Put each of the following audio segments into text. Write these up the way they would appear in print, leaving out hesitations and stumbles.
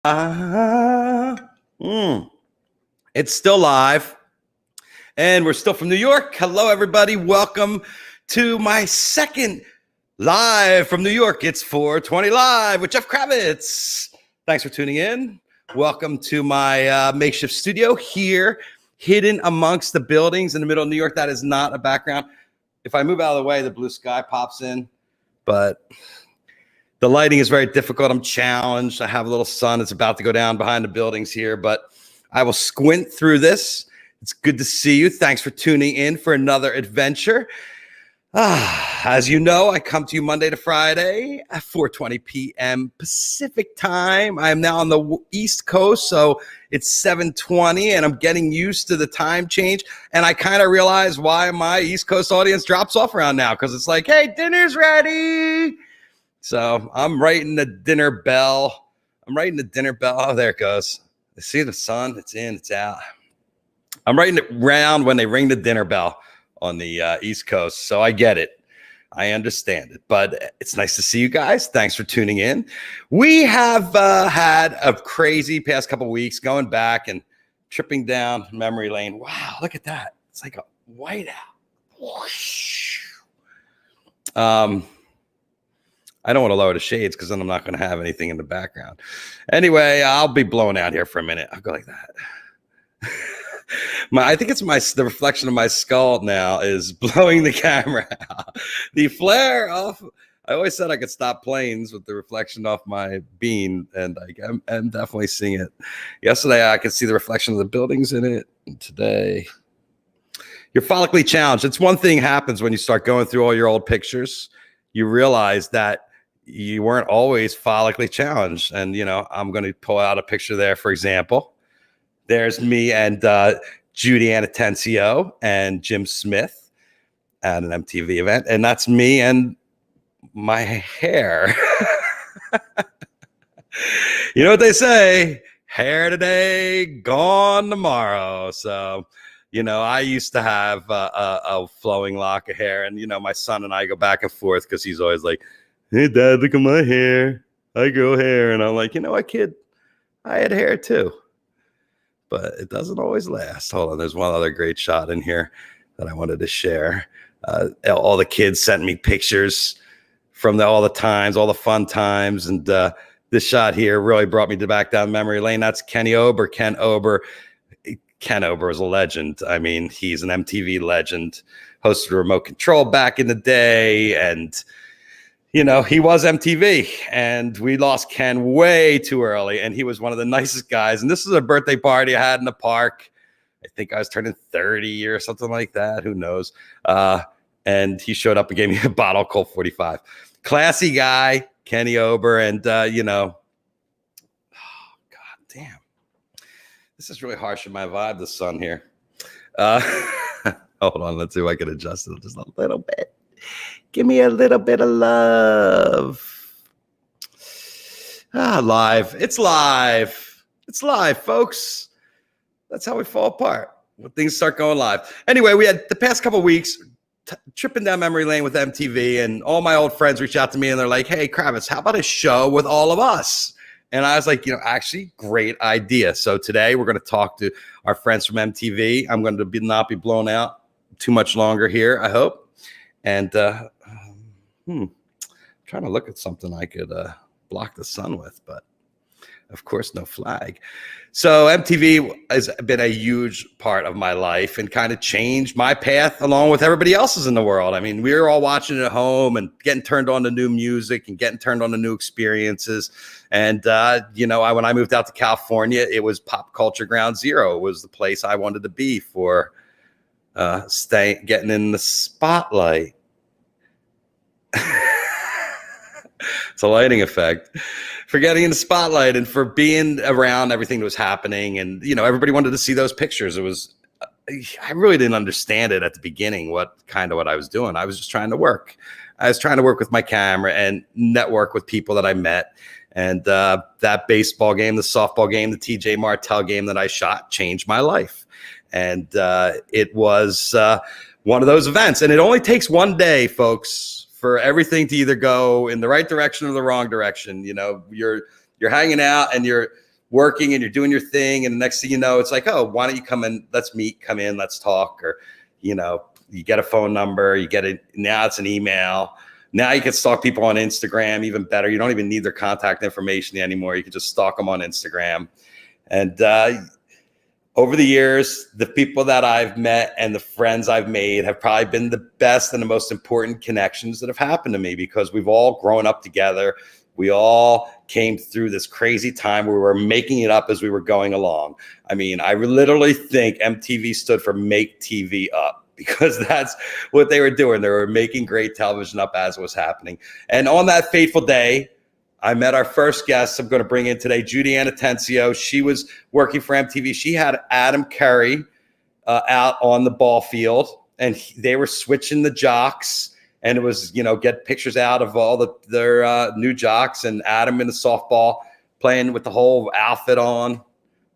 Uh, mm, it's still live, and we're still from New York. Hello, everybody. Welcome to my second live from New York. It's 420 Live with Jeff Kravitz. Thanks for tuning in. Welcome to my makeshift studio here, hidden amongst the buildings in the middle of New York. That is not a background. If I move out of the way, the blue sky pops in, but the lighting is very difficult. I'm challenged. I have a little sun. It's about to go down behind the buildings here, but I will squint through this. It's good to see you. Thanks for tuning in for another adventure. As you know, I come to you Monday to Friday at 4:20 p.m. Pacific time. I am now on the East Coast, so it's 7:20, and I'm getting used to the time change. And I kind of realize why my East Coast audience drops off around now, because it's like, hey, dinner's ready. So I'm writing the dinner bell. Oh, there it goes. I see the sun. It's in, it's out. I'm writing it round when they ring the dinner bell on the East Coast. So I get it. I understand it. But it's nice to see you guys. Thanks for tuning in. We have had a crazy past couple weeks going back and tripping down memory lane. Wow, look at that. It's like a whiteout. Whoosh. I don't want to lower the shades because then I'm not going to have anything in the background. Anyway, I'll be blown out here for a minute. I'll go like that. I think it's the reflection of my skull now is blowing the camera out. The flare off. I always said I could stop planes with the reflection off my bean, and I'm definitely seeing it. Yesterday, I could see the reflection of the buildings in it. And today, you're follically challenged. It's one thing happens when you start going through all your old pictures. You realize that you weren't always follically challenged. And, you know, I'm going to pull out a picture there, for example. There's me and Judy Anatencio and Jim Smith at an MTV event. And that's me and my hair. You know what they say? Hair today, gone tomorrow. So, you know, I used to have a flowing lock of hair. And, you know, my son and I go back and forth because he's always like, hey, Dad, look at my hair. I grow hair. And I'm like, you know what, kid? I had hair too. But it doesn't always last. Hold on. There's one other great shot in here that I wanted to share. All the kids sent me pictures from all the times, all the fun times. And this shot here really brought me back down memory lane. That's Kenny Ober. Ken Ober. Ken Ober is a legend. I mean, he's an MTV legend, hosted Remote Control back in the day. And, you know, he was MTV, and we lost Ken way too early. And he was one of the nicest guys. And this is a birthday party I had in the park. I think I was turning 30 or something like that. Who knows? And he showed up and gave me a bottle of Colt 45. Classy guy, Kenny Ober. And, you know, oh, God damn. This is really harsh in my vibe, the sun here. Hold on. Let's see if I can adjust it just a little bit. Give me a little bit of love. Live. It's live. It's live, folks. That's how we fall apart when things start going live. Anyway, we had the past couple of weeks tripping down memory lane with MTV, and all my old friends reach out to me and they're like, hey, Kravitz, how about a show with all of us? And I was like, you know, actually, great idea. So today we're going to talk to our friends from MTV. I'm going to not be blown out too much longer here, I hope. And trying to look at something I could block the sun with, but of course, no flag. So MTV has been a huge part of my life and kind of changed my path along with everybody else's in the world. I mean, we were all watching it at home and getting turned on to new music and getting turned on to new experiences. And, you know, when I moved out to California, it was pop culture ground zero. It was the place I wanted to be for getting in the spotlight. It's a lighting effect. For getting in the spotlight and for being around everything that was happening. And, you know, everybody wanted to see those pictures. I really didn't understand it at the beginning, what I was doing. I was just trying to work. I was trying to work with my camera and network with people that I met. And that baseball game, the softball game, the TJ Martell game that I shot changed my life. And it was one of those events. And it only takes one day, folks, for everything to either go in the right direction or the wrong direction. You know, you're hanging out and you're working and you're doing your thing. And the next thing you know, it's like, oh, why don't you come in? Let's meet, come in, let's talk. Or, you know, you get a phone number, you get it. Now it's an email. Now you can stalk people on Instagram, even better. You don't even need their contact information anymore. You can just stalk them on Instagram. And over the years, the people that I've met and the friends I've made have probably been the best and the most important connections that have happened to me, because we've all grown up together. We all came through this crazy time where we were making it up as we were going along. I mean, I literally think MTV stood for Make TV Up, because that's what they were doing. They were making great television up as it was happening. And on that fateful day, I met our first guest I'm going to bring in today, Judy Anatencio. She was working for MTV. She had Adam Curry out on the ball field, and they were switching the jocks. And it was, you know, get pictures out of all their new jocks, and Adam in the softball playing with the whole outfit on.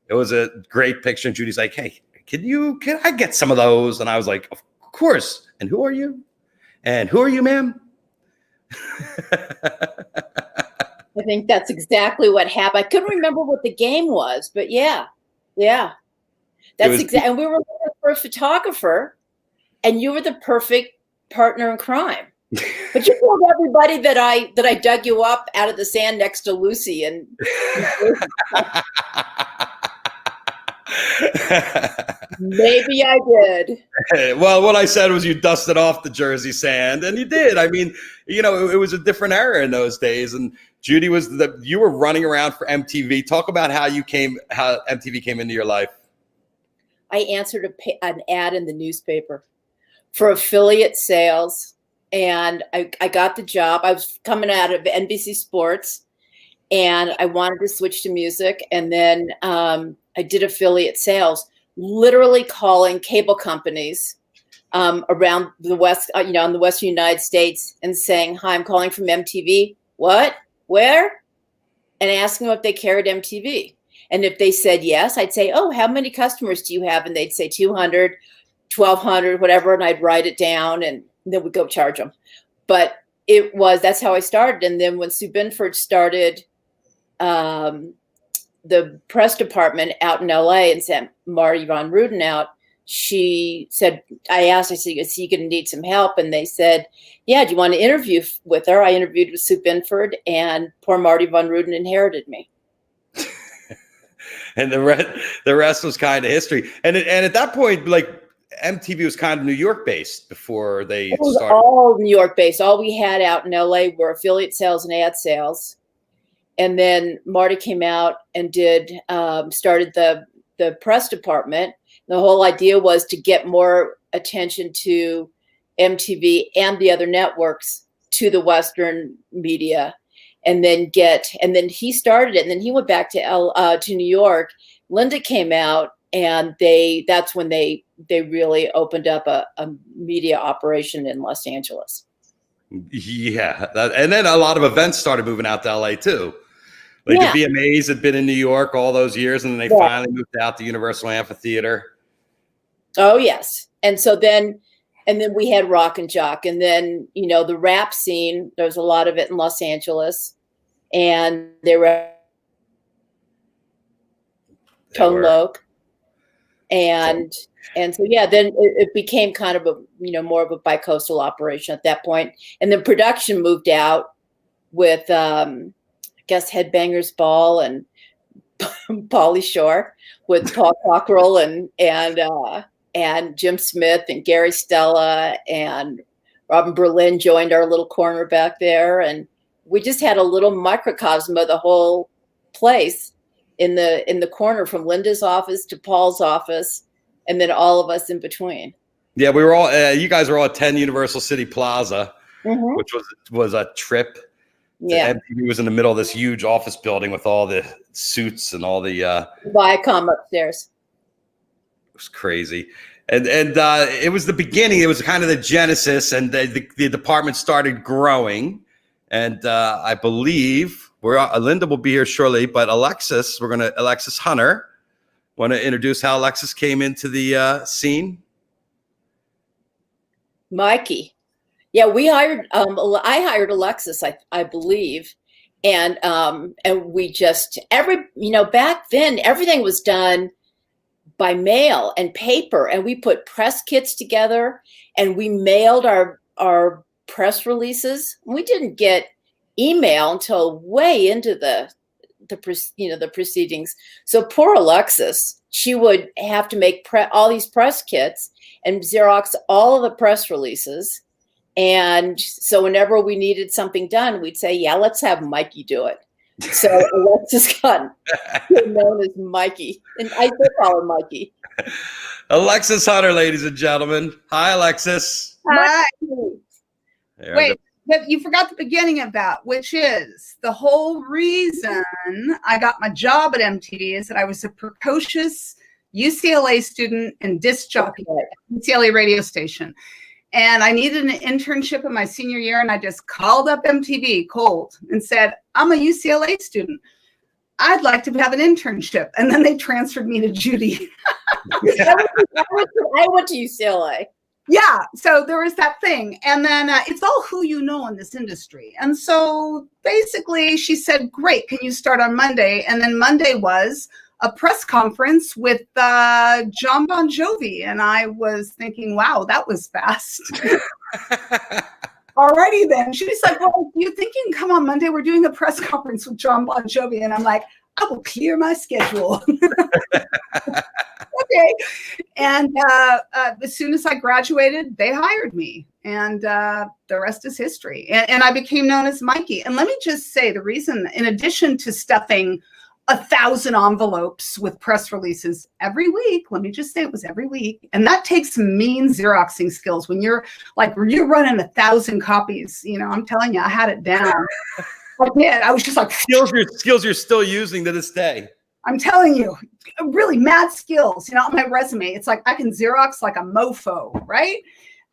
It was a great picture. And Judy's like, hey, can I get some of those? And I was like, of course. And who are you? And who are you, ma'am? I think that's exactly what happened. I couldn't remember what the game was, but yeah. That's exactly. And we were looking for a photographer, and you were the perfect partner in crime. But you told everybody that I dug you up out of the sand next to Lucy, and maybe I did. Well, what I said was you dusted off the Jersey sand, and you did. I mean, you know, it was a different era in those days, and Judy you were running around for MTV. Talk about how MTV came into your life. I answered an ad in the newspaper for affiliate sales, and I got the job. I was coming out of NBC Sports, and I wanted to switch to music, and then I did affiliate sales, literally calling cable companies around the West, in the Western United States, and saying, hi, I'm calling from MTV. What? Where? And asking them if they carried MTV. And if they said yes, I'd say, oh, how many customers do you have? And they'd say 200, 1,200, whatever. And I'd write it down, and then we'd go charge them. But that's how I started. And then when Sue Binford started the press department out in LA and sent Marty Von Ruden out, she said, I said, is he going to need some help? And they said, yeah, do you want to interview with her? I interviewed with Sue Binford, and poor Marty Von Ruden inherited me. And the rest was kind of history. And at that point, like, MTV was kind of New York based before they started. It was all New York based. All we had out in LA were affiliate sales and ad sales. And then Marty came out and started the press department. The whole idea was to get more attention to MTV and the other networks to the Western media, and then he started it. And then he went back to New York. Linda came out, and that's when they really opened up a media operation in Los Angeles. Yeah, and then a lot of events started moving out to LA too. Like the VMAs had been in New York all those years, and then they finally moved out to Universal Amphitheater. Oh yes, and then we had Rock and Jock, and then the rap scene. There was a lot of it in Los Angeles, and they were Tone Loc, and so then it became kind of a more of a bi-coastal operation at that point, and then production moved out with I guess Headbangers Ball and Pauly Shore with Paul Cockrell and Jim Smith and Gary Stella, and Robin Berlin joined our little corner back there, and we just had a little microcosm of the whole place in the corner, from Linda's office to Paul's office, and then all of us in between. Yeah, we were all you guys were all at 10 Universal City Plaza, which was a trip. Yeah, MTV was in the middle of this huge office building with all the suits and all the Viacom upstairs. It was crazy. And it was the beginning. It was kind of the genesis, and the department started growing. And I believe Linda will be here shortly, but Alexis Hunter, want to introduce how Alexis came into the scene? Mikey. Yeah, we hired. I hired Alexis, I believe, And we just back then everything was done by mail and paper, and we put press kits together and we mailed our press releases. We didn't get email until way into the proceedings. So poor Alexis, she would have to make all these press kits and Xerox all of the press releases. And so whenever we needed something done, we'd say, yeah, let's have Mikey do it. So Alexis got known as Mikey. And I still call her Mikey. Alexis Hunter, ladies and gentlemen. Hi, Alexis. Hi. Wait, but you forgot the beginning of that, which is the whole reason I got my job at MTV is that I was a precocious UCLA student and disc jockey at UCLA radio station. And I needed an internship in my senior year, and I just called up MTV cold and said, I'm a UCLA student. I'd like to have an internship. And then they transferred me to Judy. I went to UCLA. Yeah, so there was that thing. And then it's all who you know in this industry. And so basically she said, great, can you start on Monday? And then Monday was a press conference with John Bon Jovi. And I was thinking, wow, that was fast. Alrighty then. She's like, well, you think you can come on Monday? We're doing a press conference with John Bon Jovi. And I'm like, I will clear my schedule. Okay. And as soon as I graduated, they hired me. And the rest is history. And I became known as Mikey. And let me just say the reason, in addition to stuffing 1,000 envelopes with press releases every week. Let me just say it was every week. And that takes some mean Xeroxing skills. When you're running 1,000 copies, I'm telling you, I had it down. I did. I was just like skills you're still using to this day. I'm telling you, really mad skills, on my resume. It's like I can Xerox like a mofo, right?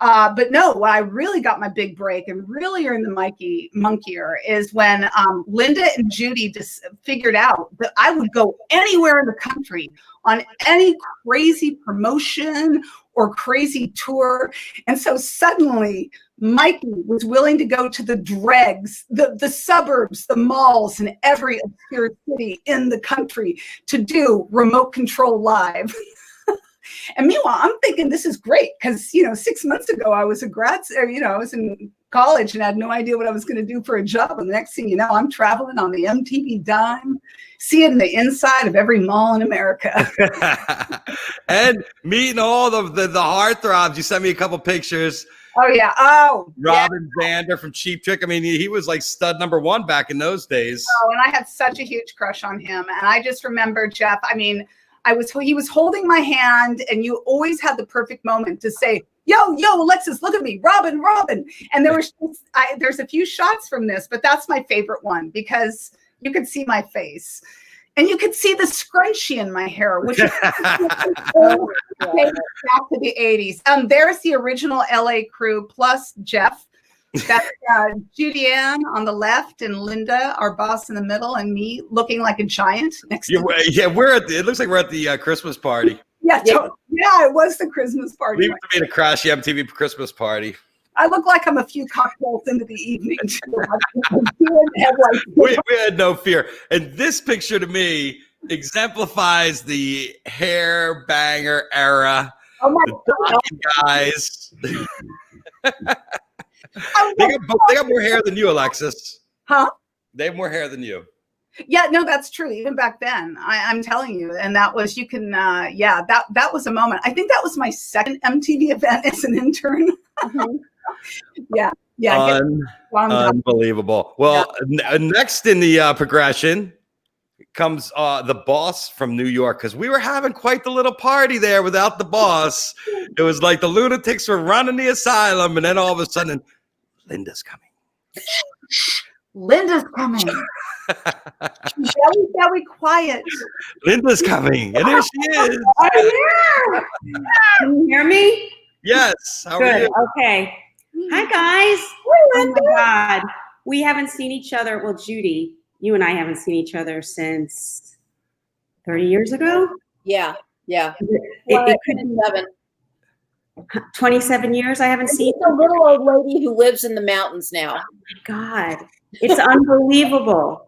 But no, what I really got my big break and really earned the monkeyer is when Linda and Judy just figured out that I would go anywhere in the country on any crazy promotion or crazy tour. And so suddenly Mikey was willing to go to the dregs, the suburbs, the malls, and every obscure city in the country to do remote control live. And meanwhile, I'm thinking this is great because, 6 months ago, I was I was in college and had no idea what I was going to do for a job. And the next thing you know, I'm traveling on the MTV dime, seeing the inside of every mall in America. And meeting all of the heartthrobs. You sent me a couple pictures. Oh, yeah. Oh, Robin Zander from Cheap Trick. I mean, he was like stud #1 back in those days. Oh, and I had such a huge crush on him. And I just remember, Jeff, he was holding my hand, and you always had the perfect moment to say, yo, Alexis, look at me, Robin. And there's a few shots from this, but that's my favorite one because you could see my face and you could see the scrunchie in my hair, which is back to the 80s. There's the original LA crew plus Jeff. That's Judy Ann on the left and Linda, our boss, in the middle, and me looking like a giant next to me. Yeah, it looks like we're at the Christmas party. Yeah, it was the Christmas party. We made a crashy MTV Christmas party. I look like I'm a few cocktails into the evening. we had no fear. And this picture to me exemplifies the hair banger era. Oh my God. Guys. They got more hair than you, Alexis. Huh? They have more hair than you. Yeah, no, that's true. Even back then, I'm telling you. And that was, that was a moment. I think that was my second MTV event as an intern. Mm-hmm. Yeah. Unbelievable. Well, next in the progression comes the boss from New York, because we were having quite the little party there without the boss. It was like the lunatics were running the asylum, and then all of a sudden, Linda's coming. Linda's coming. Very quiet. Linda's coming, and here she is. Oh, yeah. Can you hear me? Yes. How Good. are you? Okay. Hi, guys. Oh my God. We haven't seen each other. Well, Judy, you and I haven't seen each other since 30 years ago. Yeah. It could be 7. 27 years I haven't seen She's a little old lady who lives in the mountains now. Oh my God. It's unbelievable.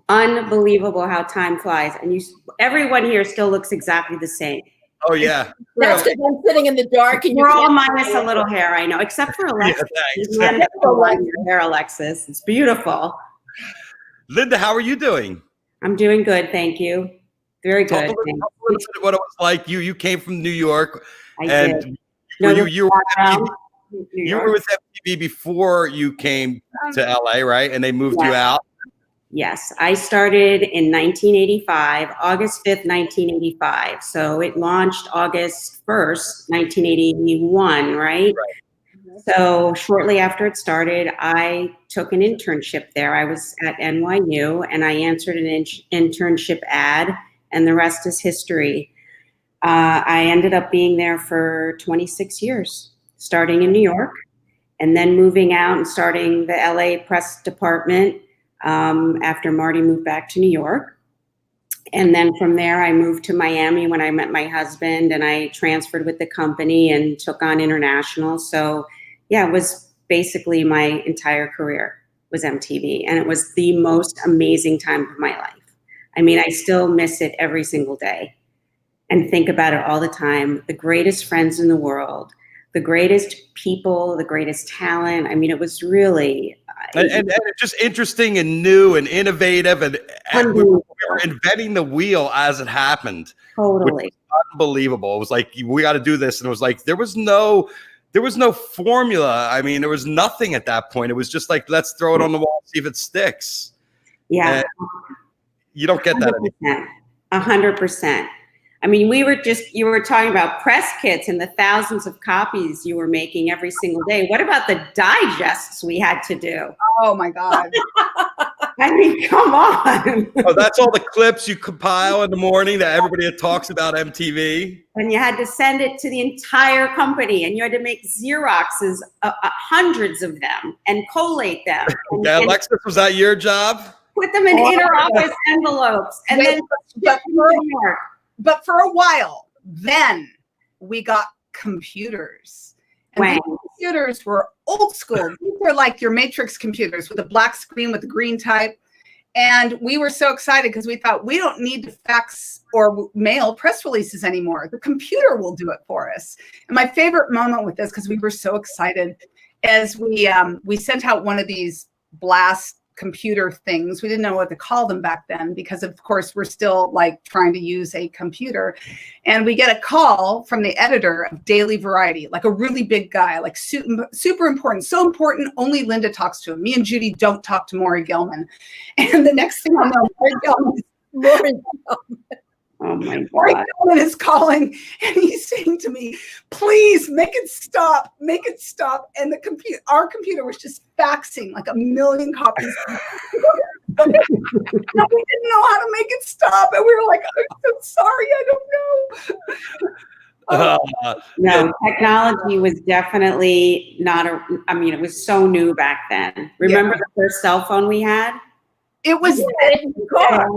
Unbelievable how time flies. And everyone here still looks exactly the same. Oh yeah. That's because I'm sitting in the dark and We're all minus a little hair, I know, except for Alexis. Yeah, You have your hair, Alexis. It's beautiful. Linda, how are you doing? I'm doing good, thank you. Very good. Talk a little bit what it was like. You came from New York, and did. you were with MTV before you came to LA, right? And they moved you out. Yes, I started in 1985, August 5th, 1985. So it launched August 1st, 1981, right? So shortly after it started, I took an internship there. I was at NYU and I answered an internship ad, and the rest is history. I ended up being there for 26 years, starting in New York and then moving out and starting the LA press department after Marty moved back to New York. And then from there, I moved to Miami when I met my husband, and I transferred with the company and took on international. So yeah, it was basically my entire career was MTV, and it was the most amazing time of my life. I mean, I still miss it every single day and think about it all the time. The greatest friends in the world, the greatest people, the greatest talent. I mean, it was really and just interesting and new and innovative, and we were inventing the wheel as it happened. Totally unbelievable. It was like, we got to do this, and it was like there was no formula. I mean, there was nothing at that point. It was just like, let's throw it on the wall, see if it sticks. Yeah, and you don't get that anymore. 100%. I mean, you were talking about press kits and the thousands of copies you were making every single day. What about the digests we had to do? Oh my God. I mean, come on. Oh, that's all the clips you compile in the morning that everybody talks about MTV. And you had to send it to the entire company, and you had to make Xeroxes, hundreds of them, and collate them. Yeah, Alexis, was that your job? Put them in inner office envelopes. And then but for a while, then we got computers. And these computers were old school. These were like your matrix computers with a black screen with the green type. And we were so excited because we thought, we don't need to fax or mail press releases anymore. The computer will do it for us. And my favorite moment with this, because we were so excited, is we sent out one of these blast computer things. We didn't know what to call them back then because, of course, we're still like trying to use a computer. And we get a call from the editor of Daily Variety, like a really big guy, like super important, so important, only Linda talks to him. Me and Judy don't talk to Maury Gelman. And the next thing I know, Maury Gelman. Oh my God. Maury Gelman is calling and he's saying to me, please make it stop, make it stop. And our computer was just faxing like 1 million copies. And we didn't know how to make it stop. And we were like, I'm so sorry, I don't know. No, technology was definitely it was so new back then. Remember the first cell phone we had? It was in the car.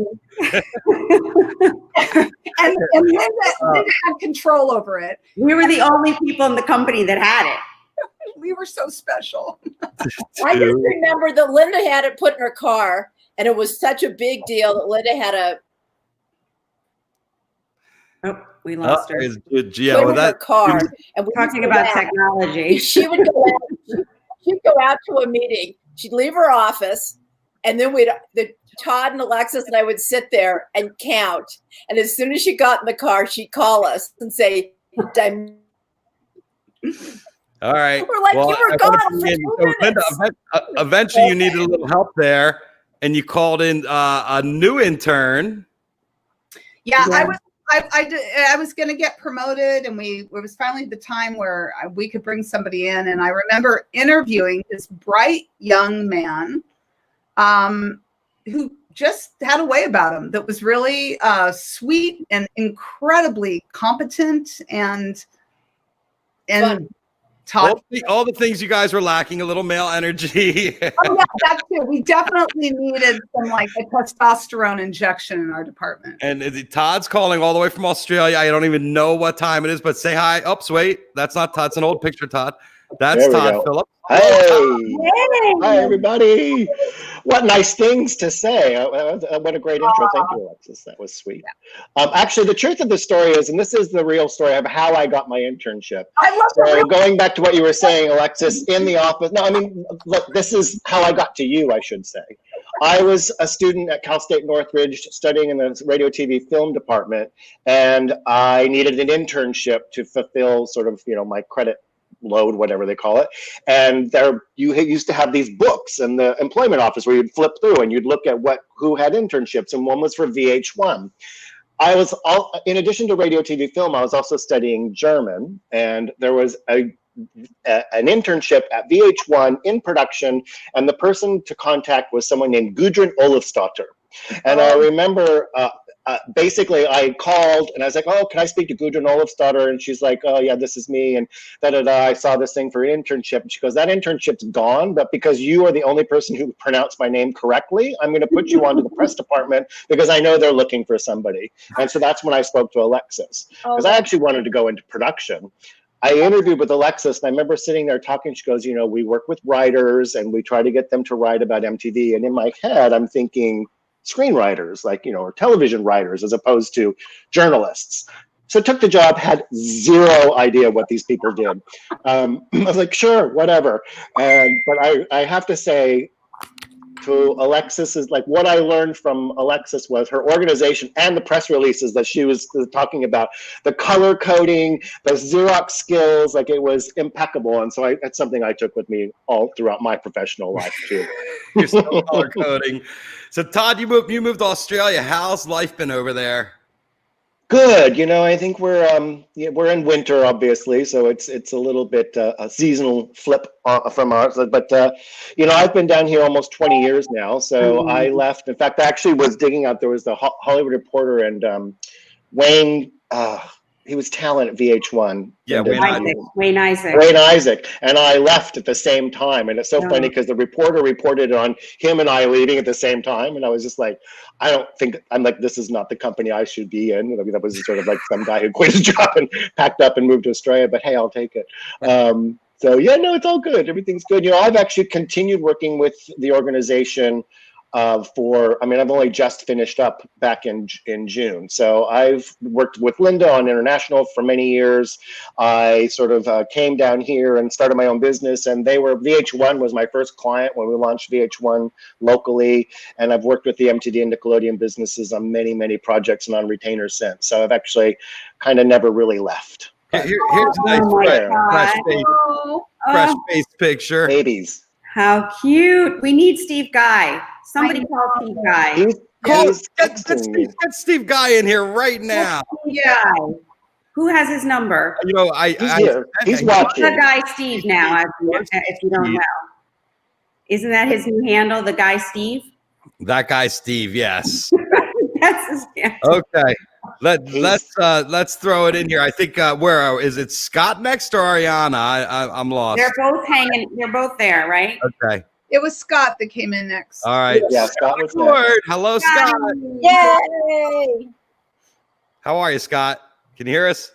and Linda had control over it. We were the only people in the company that had it. We were so special. I just remember that Linda had it put in her car, and it was such a big deal that Linda had we lost her. Yeah, well, her car. And we talking about technology. She would go out to a meeting. She'd leave her office. And then Todd and Alexis and I would sit there and count. And as soon as she got in the car, she'd call us and say, all right. We're like, you were gone for 2 minutes. Linda, eventually you needed a little help there, and you called in a new intern. Yeah, I was going to get promoted, and it was finally the time where we could bring somebody in. And I remember interviewing this bright young man who just had a way about him that was really sweet and incredibly competent and Todd. All the things you guys were lacking, a little male energy. Oh yeah, that too. We definitely needed some like a testosterone injection in our department. And Todd's calling all the way from Australia. I don't even know what time it is, but say hi. Oops, wait, that's not Todd. It's an old picture, Todd. That's Todd Phillips. Hey, hi everybody. What nice things to say. What a great intro. Thank you, Alexis. That was sweet. Actually, the truth of the story is, and this is the real story of how I got my internship. I love So going back to what you were saying, Alexis, in the office. No, I mean, look, this is how I got to you, I should say. I was a student at Cal State Northridge studying in the radio, TV, film department, and I needed an internship to fulfill sort of, my credit load, whatever they call it. And there you used to have these books in the employment office where you'd flip through and you'd look at who had internships, and one was for VH1. I was in addition to radio, TV, film, I was also studying German, and there was an internship at VH1 in production, and the person to contact was someone named Gudrun Olafsdotter. And I remember basically I called and I was like, oh, can I speak to Gudrun Olafsdotter? And she's like, oh yeah, this is me. And I saw this thing for an internship. And she goes, that internship's gone, but because you are the only person who pronounced my name correctly, I'm going to put you onto the press department because I know they're looking for somebody. And so that's when I spoke to Alexis, because I actually wanted to go into production. I interviewed with Alexis, and I remember sitting there talking. She goes, we work with writers and we try to get them to write about MTV. And in my head, I'm thinking, screenwriters, or television writers, as opposed to journalists. So took the job, had zero idea what these people did. I was like, sure, whatever. But I have to say to Alexis is like, what I learned from Alexis was her organization and the press releases that she was talking about, the color coding, the Xerox skills, like it was impeccable. And so that's something I took with me all throughout my professional life too. You're still color coding. So Todd, you moved to Australia. How's life been over there? Good. I think we're in winter, obviously, so it's a little bit a seasonal flip from ours. But I've been down here almost 20 years now. So I left. In fact, I actually was digging out. There was the Hollywood Reporter and Wayne. He was talent at VH1. Yeah, Wayne Isaac. Wayne Isaac. And I left at the same time. And it's so funny because the reporter reported on him and I leaving at the same time. And I was just like, I'm like, this is not the company I should be in. I mean, that was sort of like some guy who quit his job and packed up and moved to Australia. But hey, I'll take it. So yeah, no, it's all good. Everything's good. I've actually continued working with the organization I've only just finished up back in June. So I've worked with Linda on international for many years. I sort of came down here and started my own business, and VH1 was my first client when we launched VH1 locally. And I've worked with the MTV and Nickelodeon businesses on many, many projects and on retainers since. So I've actually kind of never really left. Here's a nice fresh face picture. Babies. How cute. We need Steve Guy. Somebody call Steve Guy. Get Steve Guy in here right now. Yeah. Who has his number? He's watching. The Guy Steve now, if you don't know. Isn't that his new handle, the Guy Steve? That guy Steve, yes. That's his handle. Okay. Let's throw it in here. I think where is it? Scott next or Ariana? I'm lost. They're both hanging. They're both there, right? Okay. It was Scott that came in next. All right. Yeah, Scott was next. Hello, Scott. Yay! How are you, Scott? Can you hear us?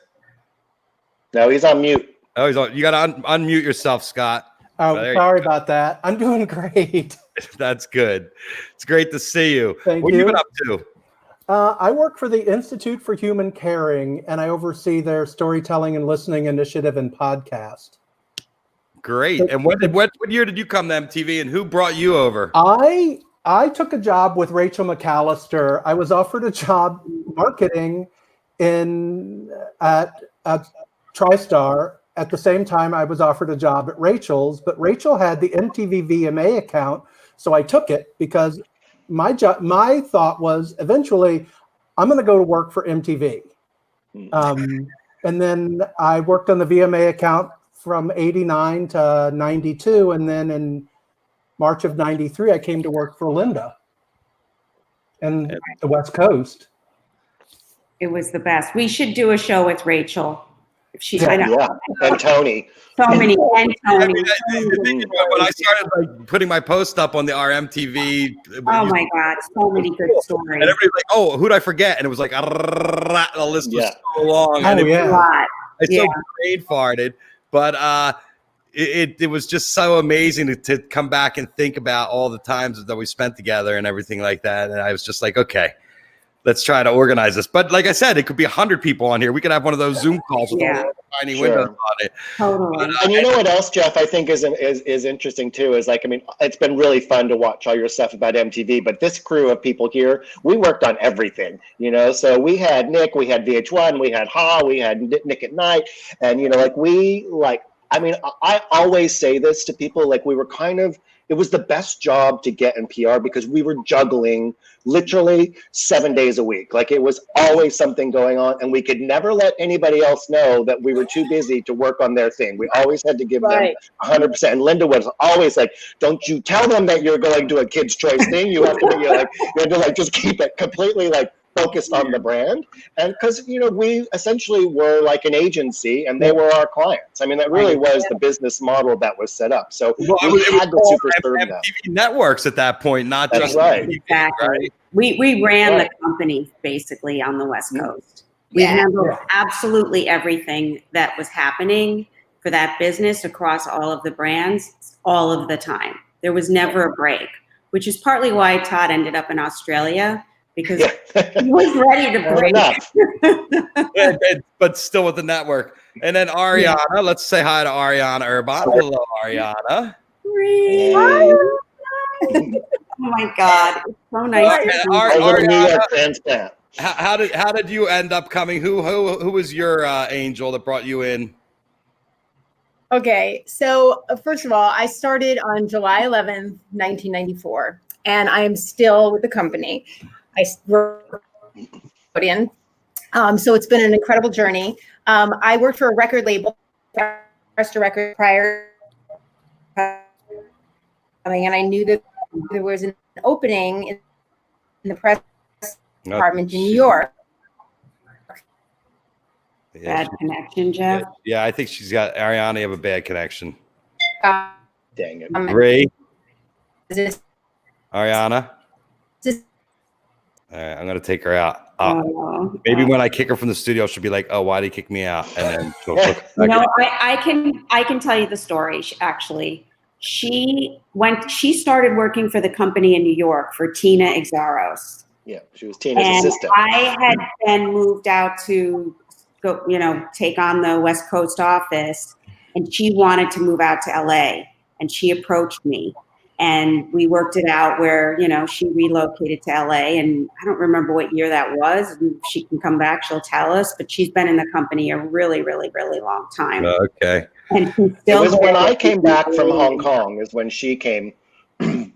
No, he's on mute. Oh, he's on. You got to unmute yourself, Scott. Oh, sorry about that. I'm doing great. That's good. It's great to see you. Thank what you. What have you been up to? I work for the Institute for Human Caring, and I oversee their storytelling and listening initiative and podcast. Great. And what year did you come to MTV, and who brought you over? I took a job with Rachel McAllister. I was offered a job marketing at TriStar. At the same time, I was offered a job at Rachel's, but Rachel had the MTV VMA account, so I took it because my thought was eventually I'm going to go to work for MTV. And then I worked on the VMA account from 89 to 92. And then in March of 93, I came to work for Linda and the West Coast. It was the best. We should do a show with Rachel. I know. Yeah, and Tony. So many, and I Tony. mean, when I started like putting my post up on the RMTV, Oh my God, so many good and stories. everybody's like, "Oh, who'd I forget?" And it was like, the list was so long, and Oh, yeah. A lot. I Yeah. so brain farted, but it was just so amazing to come back and think about all the times that we spent together and everything like that. And I was just like, okay, let's try to organize this. But like I said, it could be 100 people on here. We could have one of those Zoom calls with all the tiny windows on it. Totally. And you know what else, Jeff, I think is interesting too, is like, I mean, it's been really fun to watch all your stuff about MTV, but this crew of people here, we worked on everything, you know? So we had Nick, we had VH1, we had we had Nick at Night. And, you know, I mean, I always say this to people, like we were it was the best job to get in PR because we were juggling literally 7 days a week. Like it was always something going on and we could never let anybody else know that we were too busy to work on their thing. We always had to give them 100%. And Linda was always like, don't you tell them that you're going to a Kids' Choice thing. You have to be you have to like just keep it completely like focused on the brand. And because, you know, we essentially were like an agency and they were our clients. I mean, that really was the business model that was set up. So we had to super serve them. MTV networks at that point, not That's just right. MTV, Exactly. right? We ran the company basically on the West Coast. We handled absolutely everything that was happening for that business across all of the brands all of the time. There was never a break, which is partly why Todd ended up in Australia because he was ready to break. But still with the network. And then Ariana, let's say hi to Ariana Urban. Hello, Ariana. Oh my God, it's so nice. Ariana, how did you end up coming? Who was your angel that brought you in? Okay, so first of all, I started on July 11th, 1994, and I am still with the company. I wrote in. So it's been an incredible journey. I worked for a record label, pressed a record prior, and I knew that there was an opening in the press department in New York. Bad connection, Jeff. Yeah, I think she's got Ariana. You have a bad connection. Dang it. Ray, Ariana. All right, I'm gonna take her out. Maybe when I kick her from the studio, she'll be like, "Oh, why did he kick me out?" And then she'll I can tell you the story. Actually, she started working for the company in New York for Tina Exaros. Yeah, she was Tina's assistant. I had then moved out to go, take on the West Coast office, and she wanted to move out to LA, and she approached me. And we worked it out where, she relocated to LA, and I don't remember what year that was. And she can come back, she'll tell us, but she's been in the company a really, really, really long time. Okay. And it was when I came back from Hong Kong is when she came. So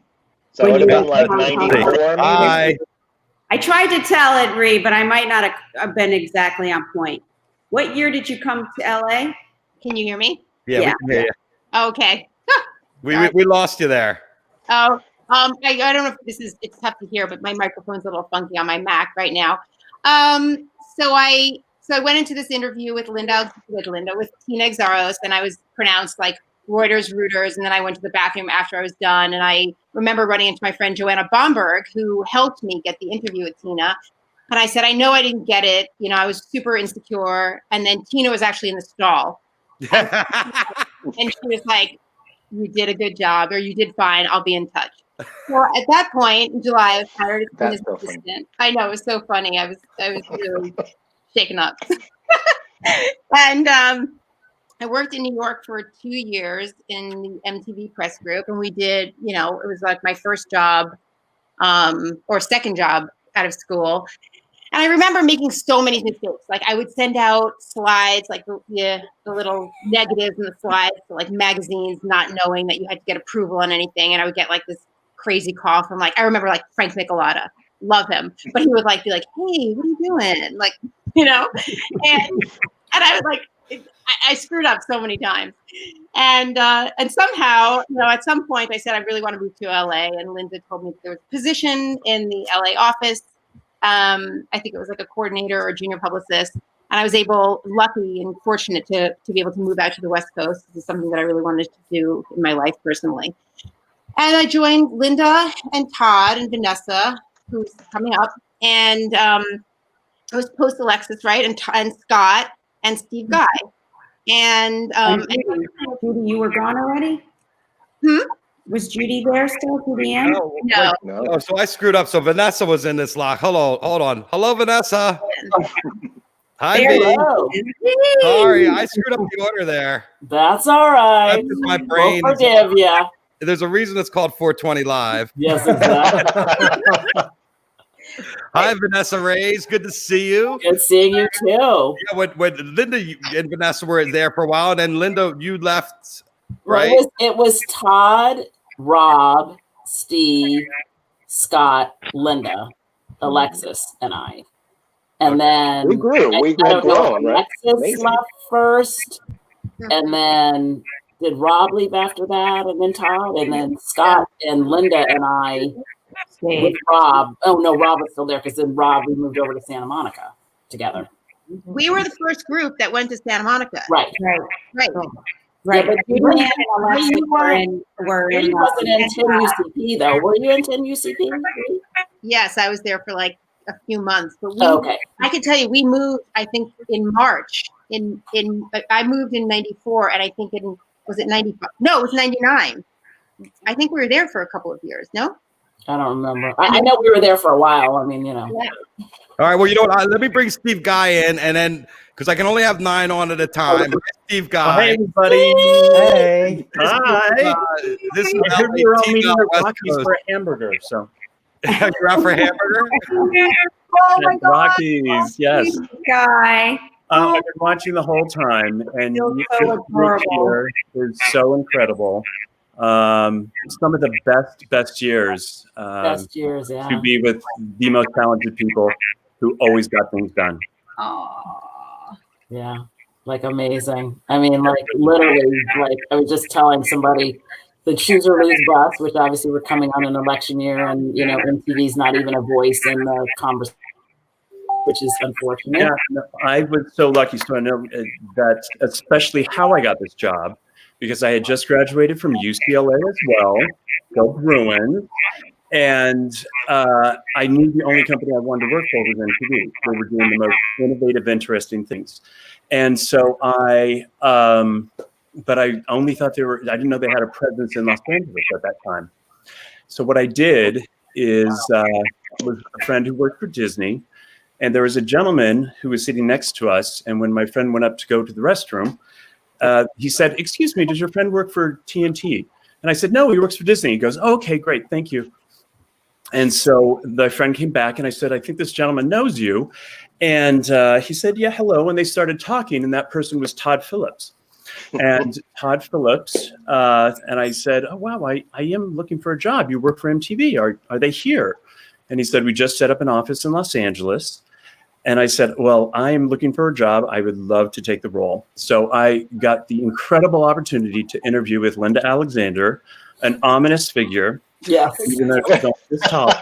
it would have been like 94 maybe. I tried to tell it, Ree, but I might not have been exactly on point. What year did you come to LA? Can you hear me? Yeah. We can hear you. Okay. We lost you there. Oh, I don't know if it's tough to hear, but my microphone's a little funky on my Mac right now. So I went into this interview with with Tina Exaros, and I was pronounced like Reuters, and then I went to the bathroom after I was done, and I remember running into my friend Joanna Bomberg, who helped me get the interview with Tina. And I said, I know I didn't get it. I was super insecure. And then Tina was actually in the stall. And she was like, you did a good job, or you did fine. I'll be in touch. So at that point in July, I was hired as Tina's assistant. I know, it was so funny. I was really shaken up. And I worked in New York for 2 years in the MTV press group, and we did, it was like my first job or second job out of school. And I remember making so many mistakes. Like I would send out slides, like the little negatives in the slides to like magazines, not knowing that you had to get approval on anything. And I would get like this crazy call from I remember like Frank Michelada, love him, but he would like be like, "Hey, what are you doing?" Like, and I was like, I screwed up so many times. And somehow, at some point I said, I really want to move to LA. And Linda told me there was a position in the LA office. I think it was like a coordinator or junior publicist. And I was lucky and fortunate to be able to move out to the West Coast. This is something that I really wanted to do in my life personally. And I joined Linda and Todd and Vanessa, who's coming up, and I was post Alexis, right? And Scott and Steve Guy. And Judy, you were gone already? Was Judy there still to the end? No. Oh, so I screwed up. So Vanessa was in this lock. Hold on. Hello, Vanessa. Hi, V. Sorry, I screwed up the order there. That's all right. That's just my brain. We'll forgive you. There's a reason it's called 420 Live. Yes, exactly. Hi, Vanessa Reyes. Good to see you. Good seeing you too. Yeah, when Linda and Vanessa were there for a while, and then Linda, you left, right? Well, it was Todd, Rob, Steve, Scott, Linda, Alexis, and I. And then We grew. We had grown, right? Alexis Amazing. left first, and then did Rob leave after that, and then Todd, and then Scott and Linda and I with Rob. Oh no, Rob was still there because then we moved over to Santa Monica together. We were the first group that went to Santa Monica. Right. Right. Yeah, but Judy and Alexis were in You wasn't in 10 UCP though. Were you in 10 UCP? Yes, I was there for like a few months. But I can tell you, we moved, I think, in March. I moved in 94, and I think was it 95? No, it was 99. I think we were there for a couple of years, no? I don't remember. I know we were there for a while. I mean, All right. Well, you know what? Let me bring Steve Guy in, and then because I can only have 9 on at a time. Steve Guy. Hi, everybody. Hey. Hi. This is I heard we were all LA meeting on at West Rockies Coast. for a hamburger. So You're out for hamburger? Oh my at God. Rockies, yes. Guy. I've been watching the whole time, and You're this so group adorable. here is so incredible. Some of the best years best years, yeah. to be with the most talented people who always got things done. Aw. Yeah, like amazing. I mean, like literally, like I was just telling somebody the Choose or Lose bus, which obviously we're coming on an election year, and you know MTV's not even a voice in the conversation, which is unfortunate. Yeah, no, I was so lucky, so I know that especially how I got this job, because I had just graduated from UCLA as well, go Bruins, and I knew the only company I wanted to work for was MTV. They were doing the most innovative, interesting things. And so but I only thought I didn't know they had a presence in Los Angeles at that time. So what I did is, was a friend who worked for Disney, and there was a gentleman who was sitting next to us. And when my friend went up to go to the restroom, he said, "Excuse me, does your friend work for TNT?" And I said, "No, he works for Disney." He goes, "Oh, okay, great, thank you." And so the friend came back and I said, "I think this gentleman knows you." And he said, "Yeah, hello." And they started talking, and that person was Todd Phillips. And Todd Phillips, and I said, "Oh, wow, I am looking for a job. You work for MTV. Are they here?" And he said, "We just set up an office in Los Angeles." And I said, "Well, I am looking for a job. I would love to take the role." So I got the incredible opportunity to interview with Linda Alexander, an ominous figure. Yes. Even though she's not this tall.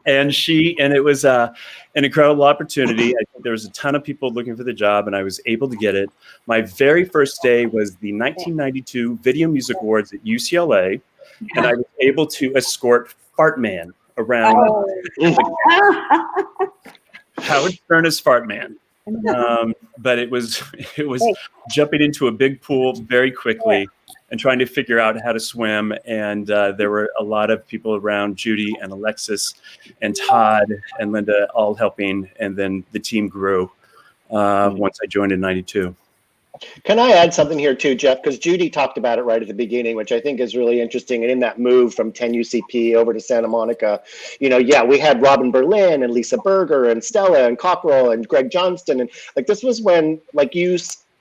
And it was an incredible opportunity. I think there was a ton of people looking for the job, and I was able to get it. My very first day was the 1992 Video Music Awards at UCLA, and I was able to escort Fart Man around. Howard Stern as Fart Man. But it was jumping into a big pool very quickly and trying to figure out how to swim. And there were a lot of people around, Judy and Alexis and Todd and Linda all helping. And then the team grew once I joined in 92. Can I add something here too, Jeff? Because Judy talked about it right at the beginning, which I think is really interesting. And in that move from 10 UCP over to Santa Monica, we had Robin Berlin and Lisa Berger and Stella and Cockrell and Greg Johnston. And like, this was when, like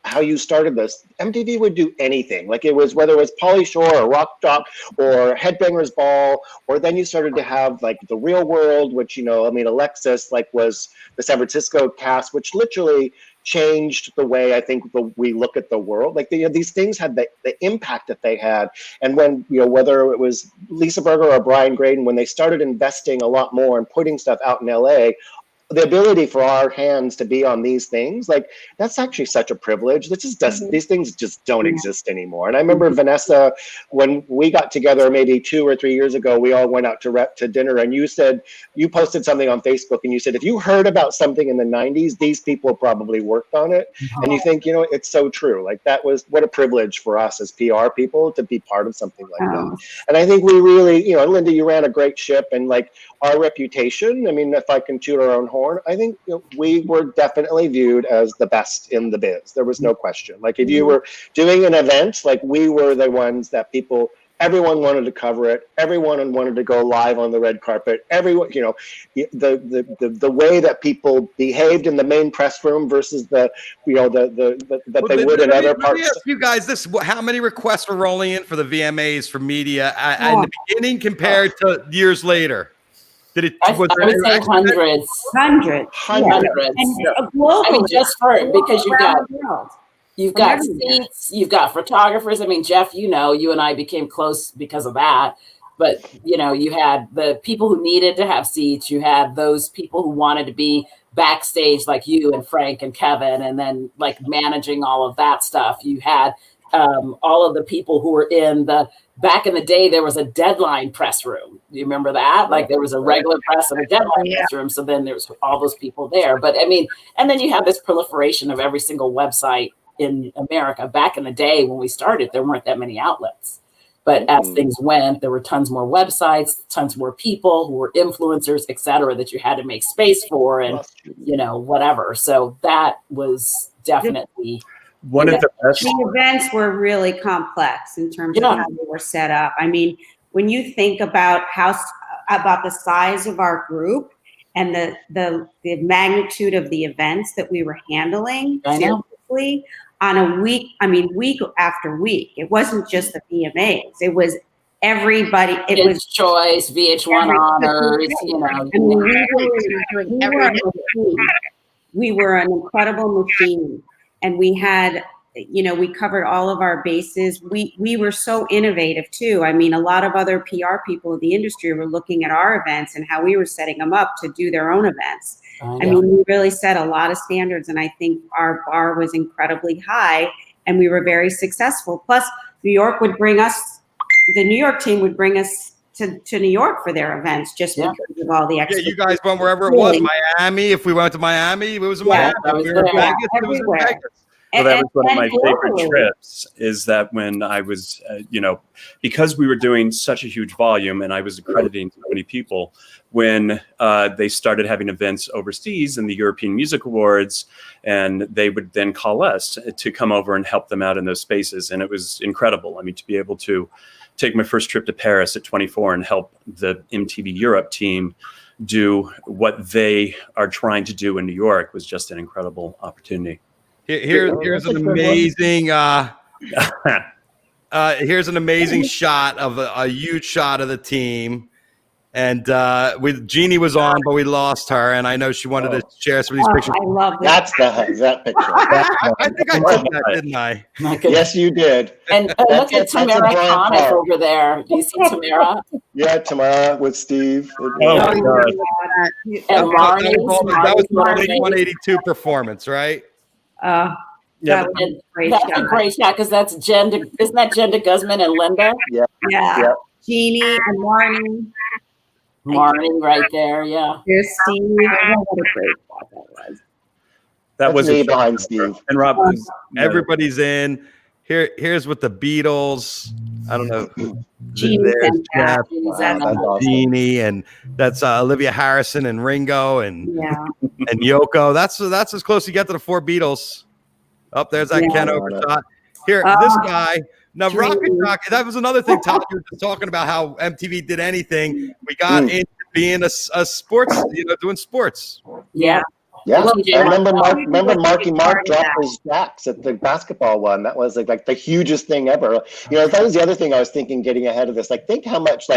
how you started this, MTV would do anything. Like it was, whether it was Pauly Shore or Rock Jock or Headbangers Ball, or then you started to have like The Real World, which, Alexis was the San Francisco cast, which literally changed the way I think we look at the world. Like these things had the impact that they had. And when, whether it was Lisa Berger or Brian Graydon, when they started investing a lot more and putting stuff out in LA, the ability for our hands to be on these things, like that's actually such a privilege. This is just, these things just don't exist anymore. And I remember Vanessa, when we got together maybe 2 or 3 years ago, we all went out to dinner, and you said, you posted something on Facebook and you said, if you heard about something in the 90s, these people probably worked on it. And you think, you know, it's so true. Like that was, what a privilege for us as PR people to be part of something like that. And I think we really, you know, Linda, you ran a great ship, and like our reputation, I mean, if I can toot our own horn, I think, you know, we were definitely viewed as the best in the biz. There was no question. Like if you were doing an event, like we were the ones that everyone wanted to cover it. Everyone wanted to go live on the red carpet. Everyone, you know, the way that people behaved in the main press room versus they would in other parts. Let me ask you guys this: how many requests were rolling in for the VMAs for media in the beginning compared to years later? Did it? I would say hundreds. Hundreds. And globally, I mean, just because you've got seats, you've got photographers. I mean, Jeff, you know, you and I became close because of that. But, you know, you had the people who needed to have seats. You had those people who wanted to be backstage like you and Frank and Kevin, and then like managing all of that stuff. You had all of the people who were back in the day, there was a deadline press room. Do you remember that? Like there was a regular press and a deadline press room. So then there was all those people there. But I mean, and then you have this proliferation of every single website in America. Back in the day when we started, there weren't that many outlets. But as things went, there were tons more websites, tons more people who were influencers, et cetera, that you had to make space for and, you know, whatever. So that was definitely... One of the best. The events were really complex in terms of how they were set up. I mean, when you think about about the size of our group and the magnitude of the events that we were handling, seriously, on a week after week, it wasn't just the VMAs. It was everybody. It was Choice, VH1 Honors, you know. I mean, we were an incredible machine. And we had, you know, we covered all of our bases. We were so innovative too. I mean, a lot of other PR people in the industry were looking at our events and how we were setting them up to do their own events. I mean, we really set a lot of standards, and I think our bar was incredibly high, and we were very successful. Plus, the New York team would bring us to New York for their events just because of all the extra. Yeah, you guys went wherever it was. Miami, if we went to Miami, it was in Miami. If we were in Vegas, it was in Vegas. Well, that was one of my favorite trips, is that when I was, you know, because we were doing such a huge volume and I was accrediting so many people, when they started having events overseas in the European Music Awards, and they would then call us to come over and help them out in those spaces. And it was incredible. I mean, to be able to take my first trip to Paris at 24 and help the MTV Europe team do what they are trying to do in New York was just an incredible opportunity. Here's an amazing here's an amazing shot of a huge shot of the team. And Jeannie was on, but we lost her, and I know she wanted to share some of these pictures. I love that picture. I think I did that, didn't I? Yes, you did. And look at Tamara Connick over there. Do you see Tamara? Yeah, Tamara with Steve. Oh my God. And Marnie. That was the 182 performance, right? Yeah, that's a great shot, because that's isn't that Jen Guzman and Linda? Yeah. Jeannie and Marnie right there, yeah. Here's Steve. Oh, what a great shot that was. That was me behind Steve. And Rob, everybody's in. Here's with the Beatles. I don't know. There's Jeff, Jeannie, and that's Olivia Harrison and Ringo and Yoko. That's as close as you get to the 4 Beatles. Up there's that Ken Overshot. Here, this guy. Now, Rocket Jockey, that was another thing, Todd, you were just talking about how MTV did anything. We got into being a sports, doing sports. Yeah. Yeah, I remember Marky Mark dropped his jacks at the basketball one. That was like the hugest thing ever. That was the other thing I was thinking, getting ahead of this. Like, think how much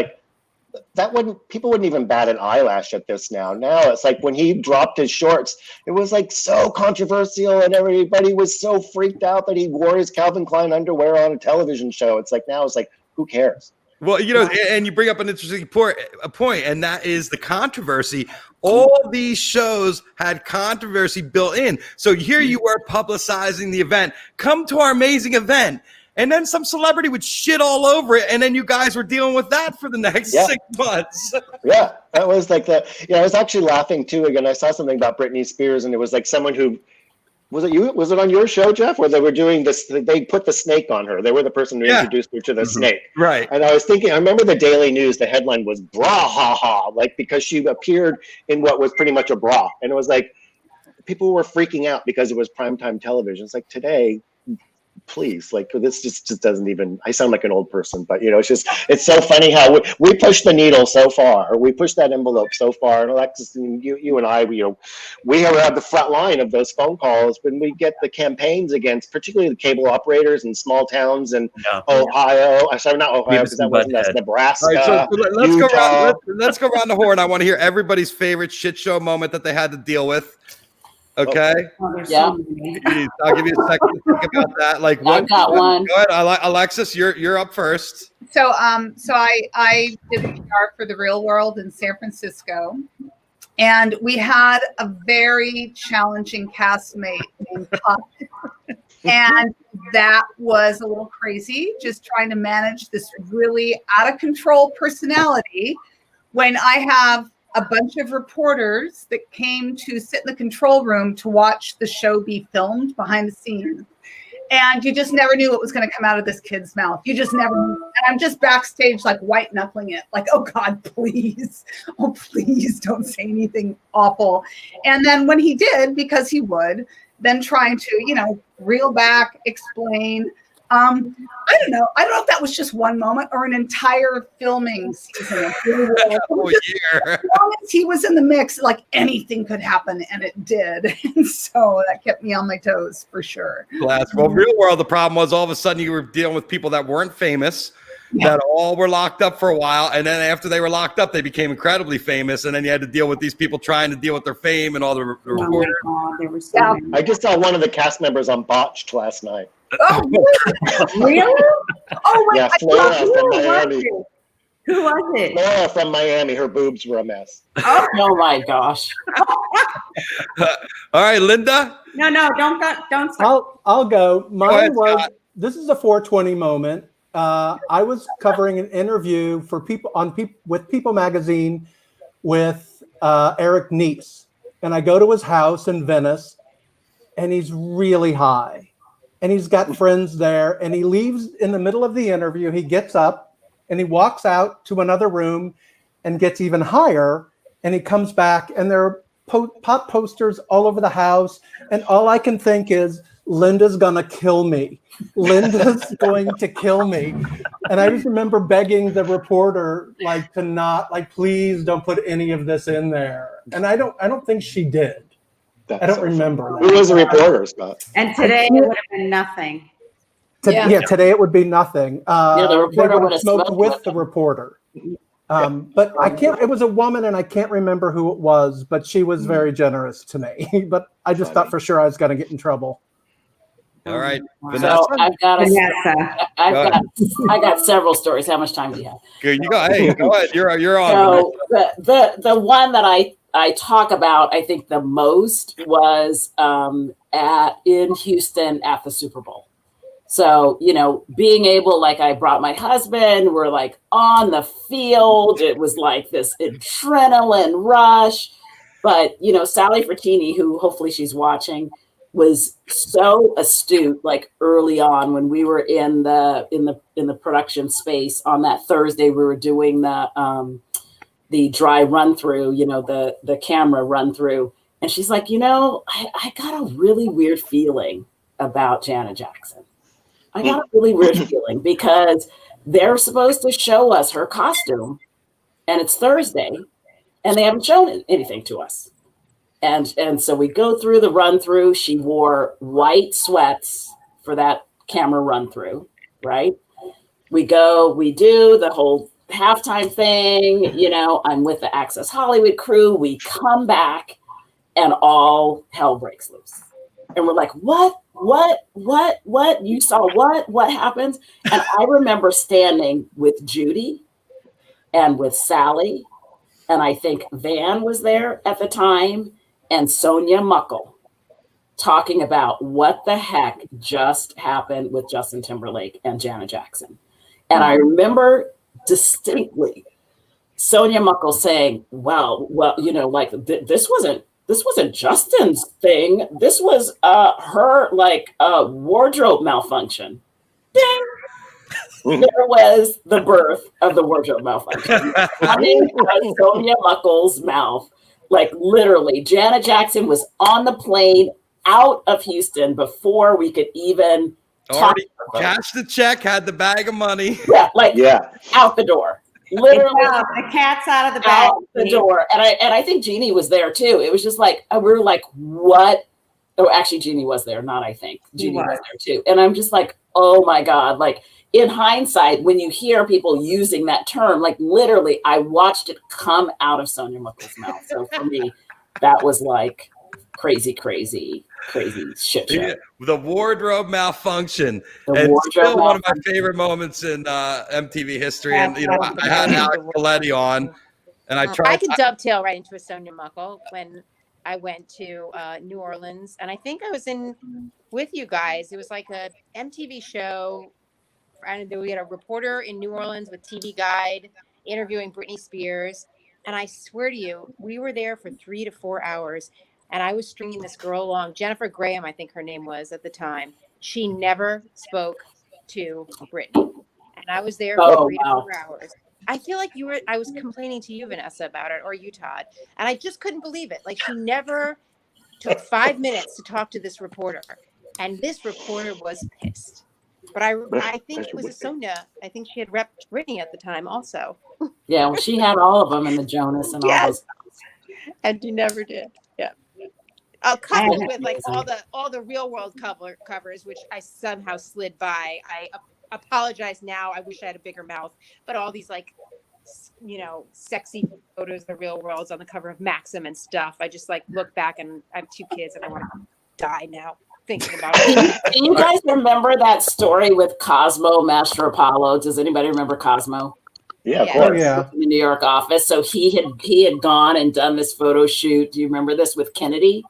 people wouldn't even bat an eyelash at this now. Now it's like when he dropped his shorts, it was like so controversial, and everybody was so freaked out that he wore his Calvin Klein underwear on a television show. It's like now it's like, who cares? Well, and you bring up an interesting point, and that is the controversy. All these shows had controversy built in. So here you were publicizing the event. Come to our amazing event. And then some celebrity would shit all over it. And then you guys were dealing with that for the next 6 months. Yeah, that was like I was actually laughing too. Again, I saw something about Britney Spears, and it was like someone who, was it on your show, Jeff, where they were doing this, they put the snake on her. They were the person who introduced her to the snake. Right. And I was thinking, I remember the Daily News, the headline was bra ha ha, like because she appeared in what was pretty much a bra. And it was like, people were freaking out because it was primetime television. It's like, today, please, like this just doesn't even, I sound like an old person, but it's so funny how we push the needle so far, we push that envelope so far. And Alexis, and you and I, we are at the front line of those phone calls when we get the campaigns against particularly the cable operators in small towns in Ohio. Sorry, not Ohio, because that wasn't, that's Nebraska. All right, so let's Utah. go around. Let's go around the horn. I want to hear everybody's favorite shit show moment that they had to deal with. Okay. Yeah. I'll give you a second to think about that. Like, I've got one. Go ahead, Alexis. You're up first. So I did PR for the Real World in San Francisco, and we had a very challenging castmate named Puck. And that was a little crazy, just trying to manage this really out of control personality when I have a bunch of reporters that came to sit in the control room to watch the show be filmed behind the scenes. And you just never knew what was going to come out of this kid's mouth. You just never knew. And I'm just backstage, like white knuckling it, like, oh God, please. Oh, please don't say anything awful. And then when he did, because he would, then trying to, reel back, explain. I don't know. I don't know if that was just one moment or an entire filming season. Whole year. As long as he was in the mix, like anything could happen, and it did. And so that kept me on my toes for sure. Well, Real World, the problem was all of a sudden you were dealing with people that weren't famous, that all were locked up for a while. And then after they were locked up, they became incredibly famous. And then you had to deal with these people trying to deal with their fame and all the reporters. I just saw one of the cast members on Botched last night. Oh, really? Oh, yeah, Flora from Miami. Who was it? Flora from Miami. Her boobs were a mess. Oh my gosh. All right, Linda. No, don't stop. I'll go. Mine Go ahead, Scott. This is a 420 moment. I was covering an interview for with People Magazine with Eric Nies, and I go to his house in Venice, and he's really high, and he's got friends there, and he leaves in the middle of the interview. He gets up and he walks out to another room and gets even higher, and he comes back, and there are pop posters all over the house, and all I can think is, Linda's gonna kill me. Linda's going to kill me. And I just remember begging the reporter, to not, please don't put any of this in there. And I don't think she did. I don't remember. Who was the reporter, Scott? And today it would have been nothing. Today it would be nothing. The reporter would have smoked smoked with the reporter. But I can't, it was a woman, and I can't remember who it was, but she was very generous to me. But I just thought for sure I was going to get in trouble. All right, So I've got Vanessa. I got several stories. How much time do you have? Good. You go. Hey, go ahead. You're on. So the one that I talk about, I think the most was in Houston at the Super Bowl. So, being able, I brought my husband, we're on the field. It was like this adrenaline rush. But, Sally Frattini, who hopefully she's watching, was so astute, early on when we were in the production space. On that Thursday, we were doing the dry run through, the camera run through. And she's like, I got a really weird feeling about Janet Jackson. I got a really weird feeling because they're supposed to show us her costume, and it's Thursday, and they haven't shown anything to us. And so we go through the run through. She wore white sweats for that camera run through, right? We do the whole halftime thing. I'm with the Access Hollywood crew. We come back and all hell breaks loose. And we're like, what? You saw what? What happened? And I remember standing with Judy and with Sally, and I think Van was there at the time, and Sonia Muckle, talking about what the heck just happened with Justin Timberlake and Janet Jackson. And I remember distinctly Sonia Muckle saying, well, you know, like this wasn't Justin's thing. This was her wardrobe malfunction. Ding. There was the birth of the wardrobe malfunction coming out of Sonia Muckle's mouth. Like literally, Janet Jackson was on the plane out of Houston before we could even already cashed the check, had the bag of money. Yeah, out the door. Literally, the cat's out of the bag. Out the door. And I think Jeannie was there too. It was just like we were like, what? Oh, actually, Jeannie was there, not I think. Jeannie was there too. And I'm just like, oh my God. Like in hindsight, when you hear people using that term, like literally, I watched it come out of Sonia Muckle's mouth. So for me, that was like crazy shit show. Yeah, the wardrobe malfunction. And still one of my favorite moments in MTV history. And you know, I had Alex Coletti on, and I could dovetail right into a Sonia Muckle when I went to New Orleans, and I think I was in with you guys. It was like a MTV show, and we had a reporter in New Orleans with TV Guide interviewing Britney Spears, and I swear to you, we were there for 3 to 4 hours. And I was stringing this girl along, Jennifer Graham, I think her name was at the time. She never spoke to Britney. And I was there for 3 to 4 hours. I feel like I was complaining to you, Vanessa, about it, or you, Todd. And I just couldn't believe it. Like she never took 5 minutes to talk to this reporter. And this reporter was pissed. But I think it was a Sonia. I think she had repped Britney at the time also. Yeah, well, she had all of them in the Jonas and all those. And you never did. Yeah. Coupled with like all the Real World covers, which I somehow slid by. I apologize now. I wish I had a bigger mouth. But all these like, you know, sexy photos of the Real World's on the cover of Maxim and stuff. I just like look back and I have 2 kids and I want to die now thinking about it. Do you guys remember that story with Cosmo Master Apollo? Does anybody remember Cosmo? Yeah, of course. Yeah. In the New York office. So he had gone and done this photo shoot. Do you remember this with Kennedy?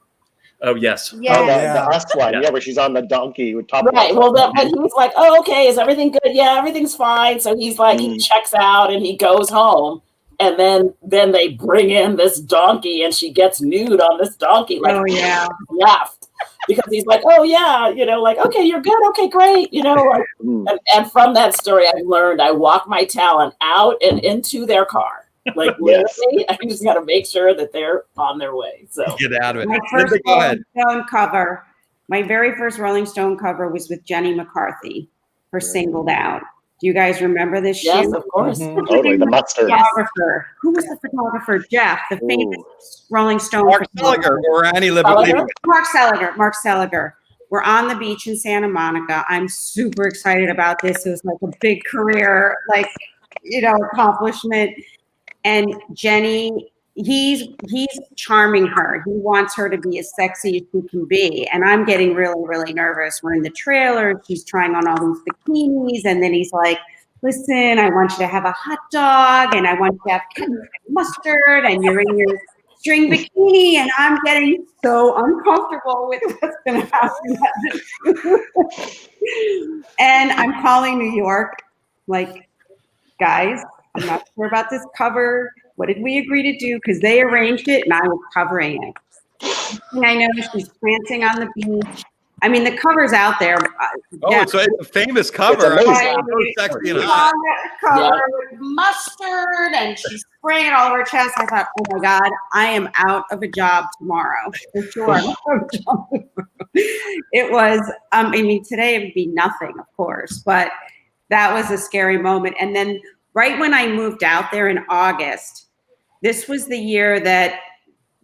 Oh, yes. Yeah. Oh, the last one. Yeah, where she's on the donkey with top. Right. Well, but he's like, oh, okay. Is everything good? Yeah, everything's fine. So he's like, he checks out and he goes home. And then they bring in this donkey and she gets nude on this donkey. Like, left. Because he's like, oh, yeah, you know, like, okay, you're good. Okay, great. You know, like, and from that story, I've learned I walk my talent out and into their car. Like, literally, I just got to make sure that they're on their way. So get out of it. My first Rolling Stone cover, my very first Rolling Stone cover was with Jenny McCarthy for Singled Out. Do you guys remember this shoot? Yes, of course. Totally, the mustard. Photographer. Who was the photographer? Jeff, the famous Rolling Stone. Mark Seliger or Annie Leibovitz. Mark Seliger. We're on the beach in Santa Monica. I'm super excited about this. It was like a big career, like, you know, accomplishment. And Jenny, he's charming her. He wants her to be as sexy as she can be. And I'm getting really, really nervous. We're in the trailer. She's trying on all these bikinis. And then he's like, listen, I want you to have a hot dog. And I want you to have mustard. And you're in your string bikini. And I'm getting so uncomfortable with what's going to happen. And I'm calling New York, like, guys, I'm not sure about this cover. What did we agree to do? Because they arranged it and I was covering it. And I know she's prancing on the beach. I mean, the cover's out there. So it's a famous cover. It's sexy and hot. Cover with mustard and she's spraying it all over her chest. I thought, oh my God, I am out of a job tomorrow. For sure. It was, I mean, today it would be nothing, of course, but that was a scary moment. And then right when I moved out there in August, this was the year that,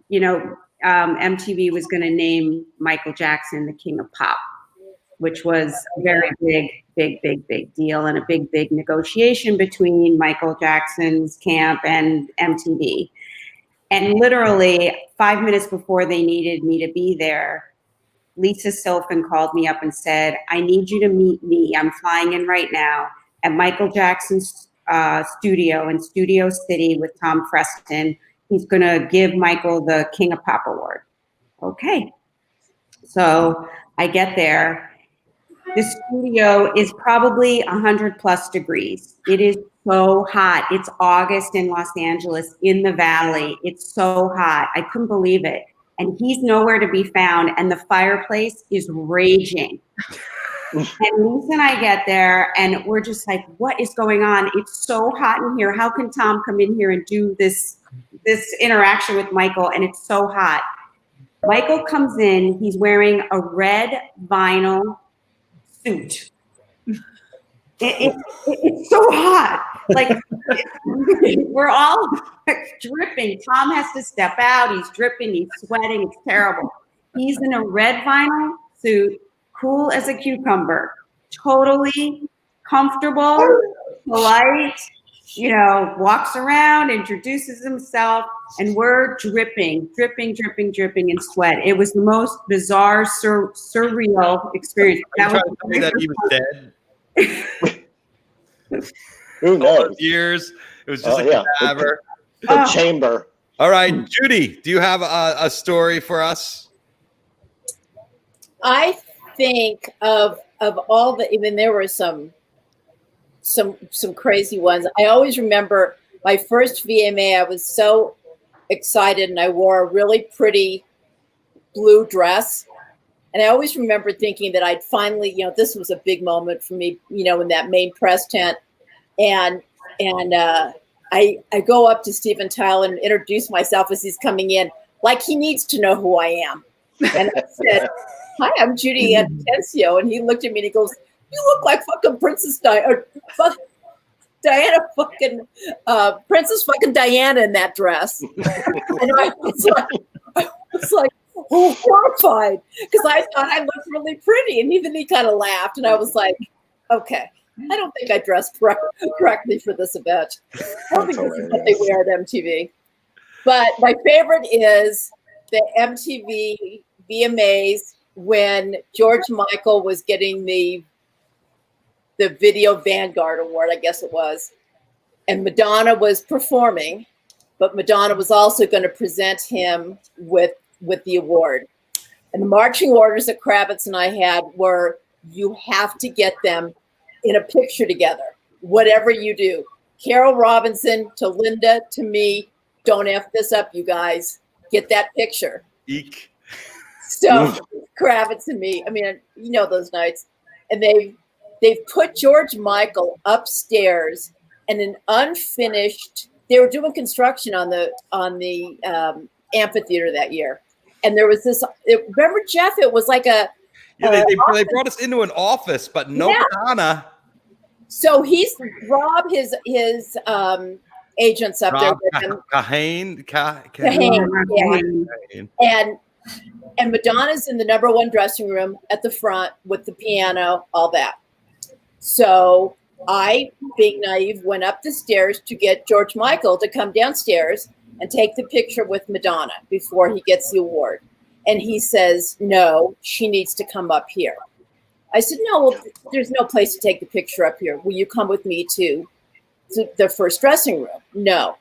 you know, MTV was going to name Michael Jackson the King of Pop, which was a very big deal and a big negotiation between Michael Jackson's camp and MTV. And literally 5 minutes before they needed me to be there, Lisa Silfen called me up and said, I need you to meet me. I'm flying in right now at Michael Jackson's studio in Studio City with Tom Preston. He's going to give Michael the King of Pop Award. Okay. So I get there. The studio is probably 100+ degrees. It is so hot. It's August in Los Angeles in the Valley. It's so hot. I couldn't believe it. And he's nowhere to be found. And the fireplace is raging. And Lisa and I get there and we're just like, what is going on? It's so hot in here. How can Tom come in here and do this interaction with Michael? And it's so hot. Michael comes in. He's wearing a red vinyl suit. It's so hot. Like, we're all dripping. Tom has to step out. He's dripping. He's sweating. It's terrible. He's in a red vinyl suit, cool as a cucumber, totally comfortable, polite, walks around, introduces himself, and we're dripping in sweat. It was the most bizarre, surreal experience. That was tell me that he was dead. Who knows? Years. It was just a cadaver. The chamber. All right, Judy, do you have a story for us? I think of all the, even there were some crazy ones. I always remember my first VMA. I was so excited, and I wore a really pretty blue dress. And I always remember thinking that I'd finally, this was a big moment for me, in that main press tent. And I go up to Steven Tyler and introduce myself as he's coming in, like he needs to know who I am. And I said, hi, I'm Judy Atencio. And he looked at me and he goes, you look like fucking Princess Diana, Princess fucking Diana in that dress. And I was like, horrified, because I thought I looked really pretty. And even he kind of laughed. And I was like, okay, I don't think I dressed correctly for this event. I don't think this is what they wear at MTV. But my favorite is the MTV VMAs when George Michael was getting the Video Vanguard Award, I guess it was. And Madonna was performing, but Madonna was also going to present him with the award. And the marching orders that Kravitz and I had were, you have to get them in a picture together, whatever you do. Carol Robinson to Linda to me, don't F this up, you guys. Get that picture. Eek. So Kravitz and me, I mean, those nights. And they've put George Michael upstairs in an unfinished, they were doing construction on the amphitheater that year. And there was this, remember, Jeff, it was like a, they brought us into an office, but no Madonna. So he's Rob, his agents up there with him. Kahane. Yeah. And Madonna's in the #1 dressing room at the front with the piano, all that. So I, being naive, went up the stairs to get George Michael to come downstairs and take the picture with Madonna before he gets the award. And he says, no, she needs to come up here. I said, no, well, there's no place to take the picture up here. Will you come with me to the first dressing room? No.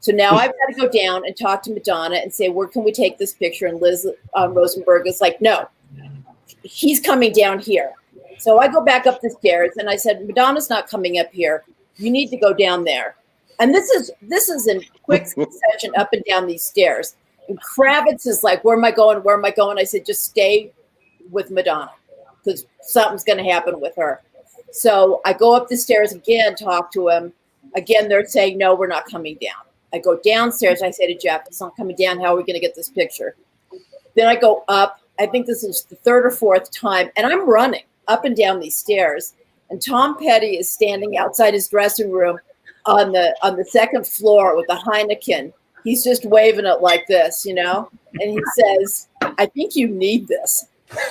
So now I've got to go down and talk to Madonna and say, where can we take this picture? And Liz Rosenberg is like, no, he's coming down here. So I go back up the stairs and I said, Madonna's not coming up here. You need to go down there. And this is in quick succession up and down these stairs. And Kravitz is like, where am I going? Where am I going? I said, just stay with Madonna because something's going to happen with her. So I go up the stairs again, talk to him. Again, they're saying, no, we're not coming down. I go downstairs. I say to Jeff, it's not coming down. How are we going to get this picture? Then I go up. I think this is the third or fourth time. And I'm running up and down these stairs. And Tom Petty is standing outside his dressing room on the second floor with a Heineken. He's just waving it like this, And he says, I think you need this.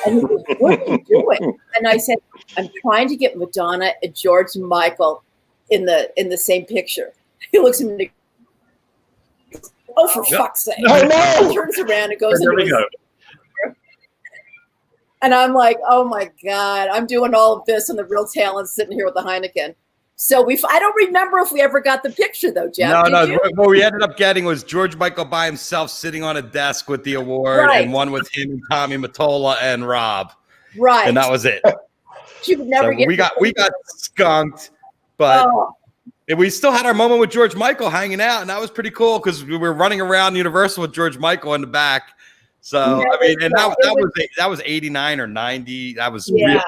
And he goes, what are you doing? And I said, I'm trying to get Madonna and George Michael in the same picture. He looks at me. Oh, for fuck's sake. Oh, no. He turns around and goes into his room. And I'm like, oh my God, I'm doing all of this and the real talent sitting here with the Heineken. So I don't remember if we ever got the picture though, Jeff. No. What we ended up getting was George Michael by himself sitting on a desk with the award, and one with him and Tommy Mottola and Rob. Right. And that was it. She would never get. We got skunked, but we still had our moment with George Michael hanging out, and that was pretty cool because we were running around Universal with George Michael in the back. So I mean, and that was 89 or 90. That was really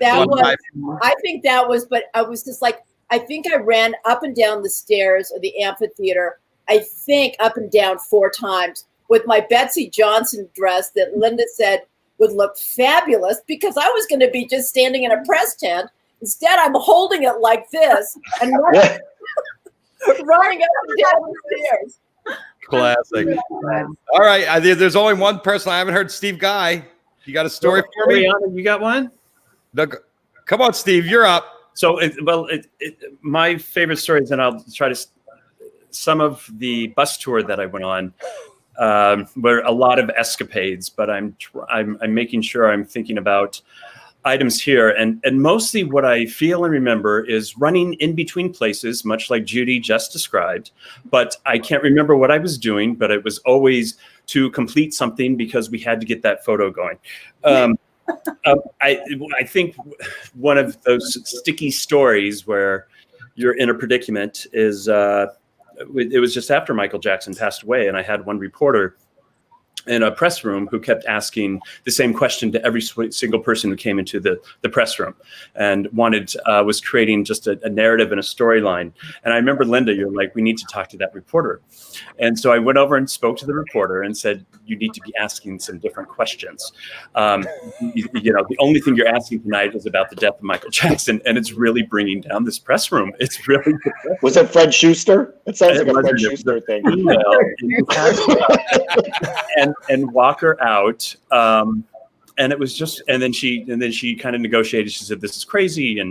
I think that was, but I was just like, I think I ran up and down the stairs of the amphitheater, I think up and down 4 times with my Betsy Johnson dress that Linda said would look fabulous because I was going to be just standing in a press tent. Instead, I'm holding it like this and running up and down the stairs. Classic. All right. There's only one person. I haven't heard Steve Guy. You got a story for me? You got one? Come on, Steve. You're up. So, my favorite stories, and I'll try to, some of the bus tour that I went on were a lot of escapades, but I'm making sure I'm thinking about items here. And mostly what I feel and remember is running in between places, much like Judy just described, but I can't remember what I was doing, but it was always to complete something because we had to get that photo going. I think one of those sticky stories where you're in a predicament is it was just after Michael Jackson passed away, and I had one reporter in a press room who kept asking the same question to every single person who came into the press room, and was creating just a narrative and a storyline. And I remember, Linda, you're like, we need to talk to that reporter. And so I went over and spoke to the reporter and said, you need to be asking some different questions. The only thing you're asking tonight is about the death of Michael Jackson, and it's really bringing down this press room. It's really depressing. Was it Fred Schuster? It sounds like a Fred Schuster thing. And walk her out. And it was just, and then she kind of negotiated. She said, this is crazy.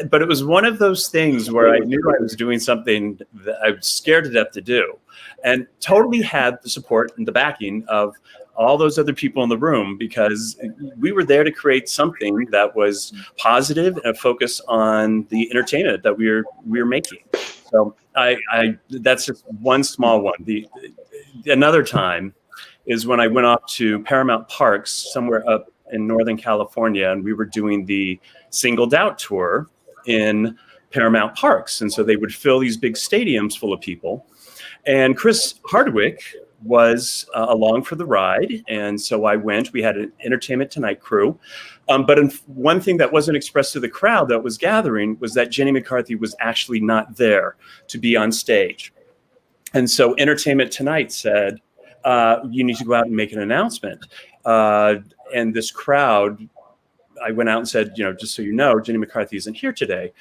But it was one of those things where I knew I was doing something that I was scared to death to do, and totally had the support and the backing of all those other people in the room, because we were there to create something that was positive and a focus on the entertainment that we were making. So that's just one small one. Another time is when I went off to Paramount Parks somewhere up in Northern California, and we were doing the Singled Out tour in Paramount Parks. And so they would fill these big stadiums full of people. And Chris Hardwick was along for the ride. And so I went. We had an Entertainment Tonight crew. But one thing that wasn't expressed to the crowd that was gathering was that Jenny McCarthy was actually not there to be on stage. And so Entertainment Tonight said, you need to go out and make an announcement. And this crowd, I went out and said, just so you know, Jenny McCarthy isn't here today.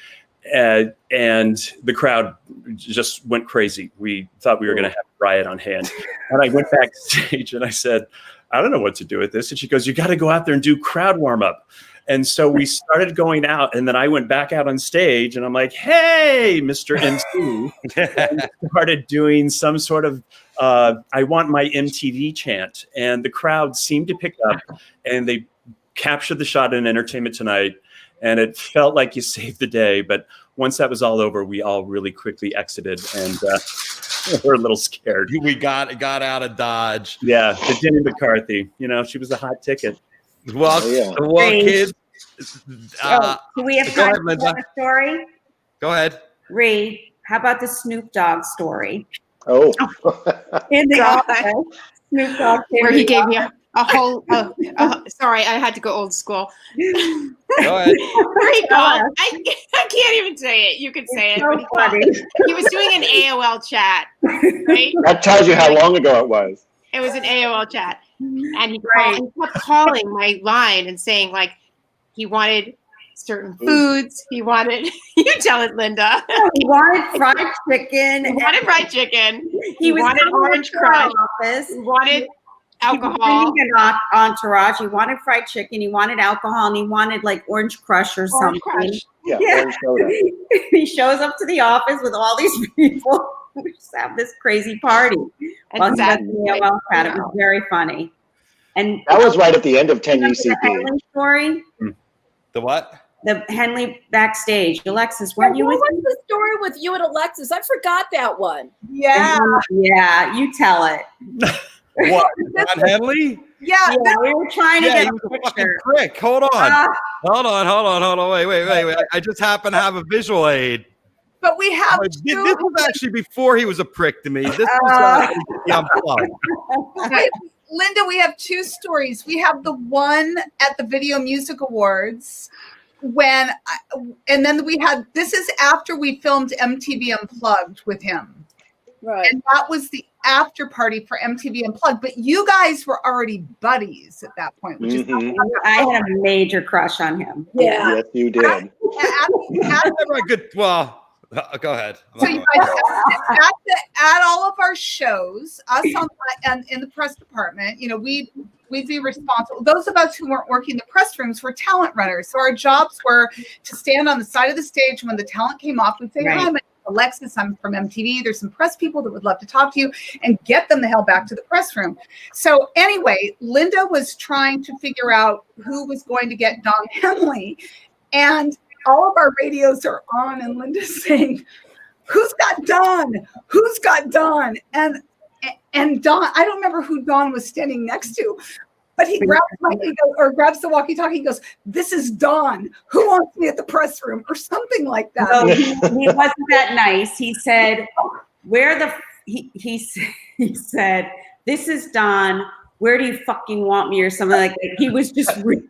And the crowd just went crazy. We thought we were going to have a riot on hand. And I went backstage and I said, I don't know what to do with this. And she goes, you got to go out there and do crowd warm up. And so we started going out, and then I went back out on stage and I'm like, hey, Mr. MC, and started doing some sort of, I want my MTV chant. And the crowd seemed to pick up, and they captured the shot in Entertainment Tonight. And it felt like you saved the day. But once that was all over, we all really quickly exited, and we're a little scared. We got out of Dodge. Yeah, the Jenny McCarthy, she was a hot ticket. Well, kids. Do we have time for a story? Go ahead. Reed, how about the Snoop Dogg story? Oh. In the office, Snoop Dogg where he gave me a whole. Sorry, I had to go old school. Go ahead. I can't even say it. You can say it. So funny. He was doing an AOL chat, right? That tells you how long ago it was. It was an AOL chat, and he kept calling my line and saying, like, he wanted certain foods. He wanted, you tell it, Linda. He wanted fried chicken. He wanted fried chicken. He wanted Orange Crush. He wanted alcohol. He was an entourage. He wanted fried chicken. He wanted alcohol, and he wanted like Orange Crush or something. Crush. Yeah. Orange soda. He shows up to the office with all these people. We just have this crazy party. Exactly. It was very funny. And That was right at the end of 10 remember the UCP. Henley story? The what? The Henley backstage. Alexis, weren't you What with was the story with you and Alexis? I forgot that one. Yeah. Yeah, you tell it. What? John Henley? Yeah. Yeah, we were trying to Yeah, get he a was a fucking picture. prick. Hold on. Ah, Hold on. Wait. I just happen to have a visual aid. But we have But this two. was actually before he was a prick to me. This was unplugged. Wait, Linda, we have two stories. We have the one at the Video Music Awards and then we had, this is after we filmed MTV Unplugged with him. Right. And that was the after party for MTV Unplugged. But you guys were already buddies at that point, which is I had a major crush on him. Yeah. Yes, you did. Never a good. Well, go ahead. So you guys, at all of our shows, us and in the press department, we'd be responsible. Those of us who weren't working the press rooms were talent runners. So our jobs were to stand on the side of the stage when the talent came off. We'd say, Right. "Hi, my name's Alexis. I'm from MTV. There's some press people that would love to talk to you," and get them the hell back to the press room. So anyway, Linda was trying to figure out who was going to get Don Henley, and all of our radios are on, and Linda's saying, "Who's got Don? Who's got Don?" And Don, I don't remember who Don was standing next to, but he grabs grabs the walkie-talkie and goes, "This is Don. Who wants me at the press room?" or something like that. No, he wasn't that nice. He said, he said, "This is Don. Where do you fucking want me?" or something like that. He was just really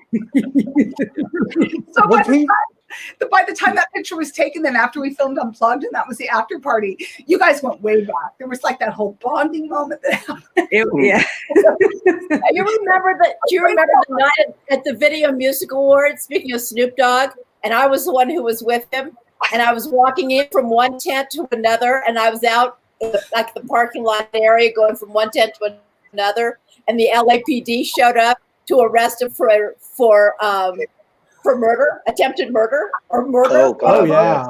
So by the time that picture was taken, then after we filmed Unplugged, and that was the after party, you guys went way back. There was like that whole bonding moment that happened. yeah. You remember that? Do you remember the night at the Video Music Awards? Speaking of Snoop Dogg, and I was the one who was with him, and I was walking in from one tent to another, and I was out in the parking lot area, going from one tent to another, and the LAPD showed up to arrest him for murder, attempted murder, or murder. Oh, God. Oh yeah.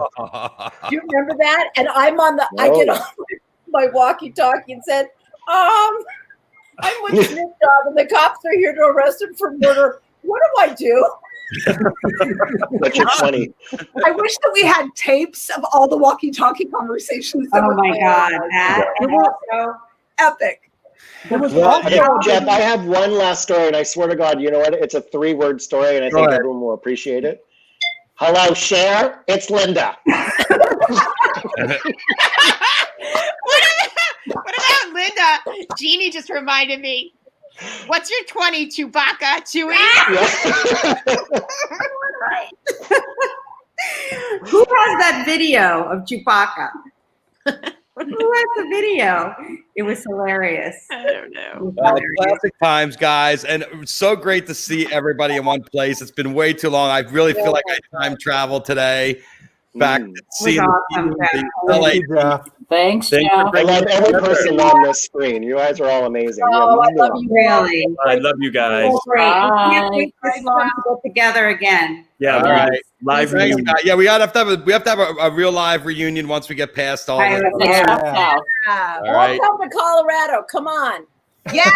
Do you remember that? And I get on my walkie-talkie and said, I'm with Snoop Dogg, and the cops are here to arrest him for murder. What do I do? But you're 20. I wish that we had tapes of all the walkie-talkie conversations. That Oh were my God. That was so epic. It was Well, also, Jeff, I have one last story, and I swear to God, you know what? It's a 3-word story, and I Go think ahead. everyone will appreciate it. Hello, Cher. It's Linda. What about Linda? Jeannie just reminded me. What's your 20, Chewbacca? Chewie? Who has that video of Chewbacca? Who has the video? It was hilarious. I don't know. Classic times, guys, and it was so great to see everybody in one place. It's been way too long. I really feel like I time traveled today. Back to see awesome, the thank LA. you, Jeff. Thanks, Thank you Jeff. for I bringing love it every together. person on this screen. You guys are all amazing. Oh, I love you. Really? I love you guys. So great. We can't Bye. wait this long to get together again. Yeah, All right. live Thanks, reunion. guys. Yeah, we have to have a real live reunion once we get past all this. Yeah. All right. Come to Colorado. Come on. Yeah.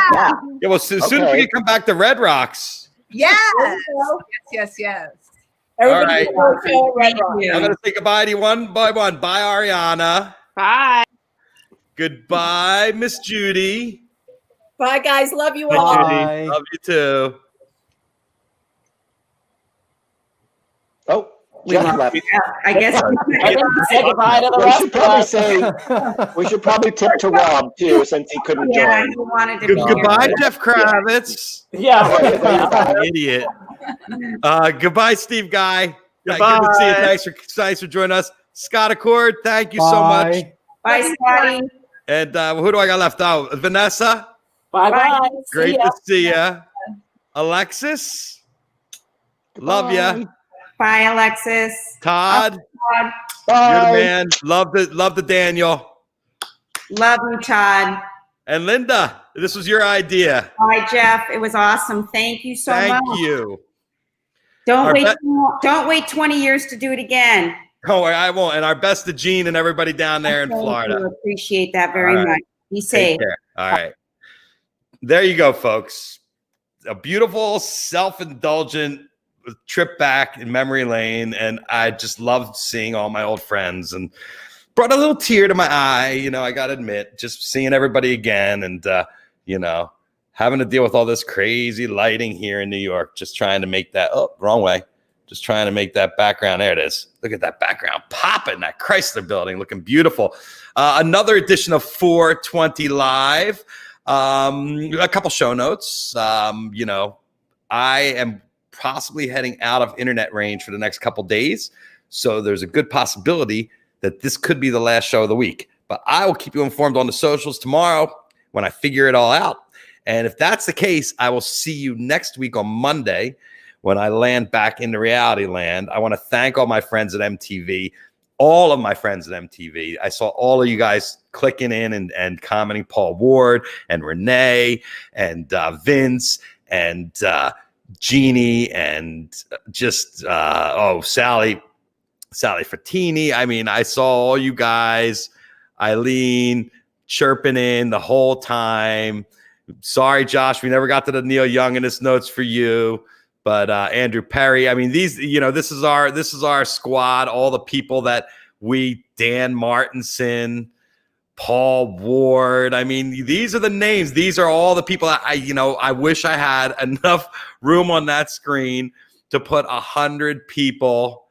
Yeah, well, soon as we Okay. can come back to Red Rocks. Yes. There you go. Yes. Everybody All go Red Thank Rock. you. I'm going to say goodbye to you one by one. Bye, Ariana. Bye. Goodbye, Miss Judy. Bye, guys. Love you Bye, all. Judy. Bye. Love you too. Oh, We Jeff love left. you. I guess. I think say goodbye to the We rest should of probably us. say, we should probably tip to Rob too, since he couldn't Yeah, join. he wanted to be here. Goodbye, Jeff Kravitz. Yeah. Fucking idiot. Goodbye, Steve Guy. Good to see you. Thanks for joining us. Scott Accord, thank you so much. Bye. Bye, Scotty. And who do I got left out? Vanessa, Bye-bye. great See ya. to see ya. Alexis, love ya. Bye, Alexis. Todd, Todd. you're the man. Love the Daniel. Love you, Todd. And Linda, this was your idea. Bye, Jeff. It was awesome. Thank you so Thank much. you. Don't Our don't wait 20 years to do it again. Don't worry, I won't. And our best to Gene and everybody down there in Thank Florida. you. Appreciate that very All right. much. Be Take safe. care. All right. There you go, folks. a beautiful, self-indulgent trip back in memory lane, and I just loved seeing all my old friends and brought a little tear to my eye. You know, I got to admit, just seeing everybody again, and you know, having to deal with all this crazy lighting here in New York, just trying to make that wrong way. Just trying to make that background. There it is. Look at that background popping. That Chrysler building looking beautiful. Another edition of 420 Live. A couple show notes. You know, I am possibly heading out of internet range for the next couple days. So there's a good possibility that this could be the last show of the week. But I will keep you informed on the socials tomorrow when I figure it all out. And if that's the case, I will see you next week on Monday when I land back into reality land. I want to thank all my friends at MTV, all of my friends at MTV. I saw all of you guys clicking in and commenting, Paul Ward and Renee and Vince and Jeannie and just, Sally Frattini. I mean, I saw all you guys, Eileen, chirping in the whole time. Sorry, Josh, we never got to the Neil Young in his notes for you. But Andrew Perry, I mean, these, you know, this is our squad, all the people that Dan Martinson, Paul Ward. I mean, these are the names. These are all the people that I wish I had enough room on that screen to put 100 people.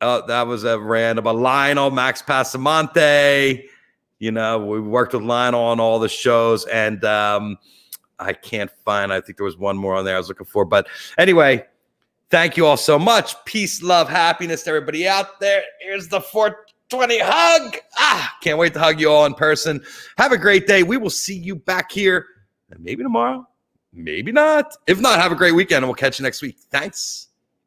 That was a random. Lionel, Max Passamonte. You know, we worked with Lionel on all the shows, and I can't find, I think there was one more on there I was looking for. But anyway, thank you all so much. Peace, love, happiness to everybody out there. Here's the 420 hug. Can't wait to hug you all in person. Have a great day. We will see you back here maybe tomorrow, maybe not. If not, have a great weekend, and we'll catch you next week. Thanks.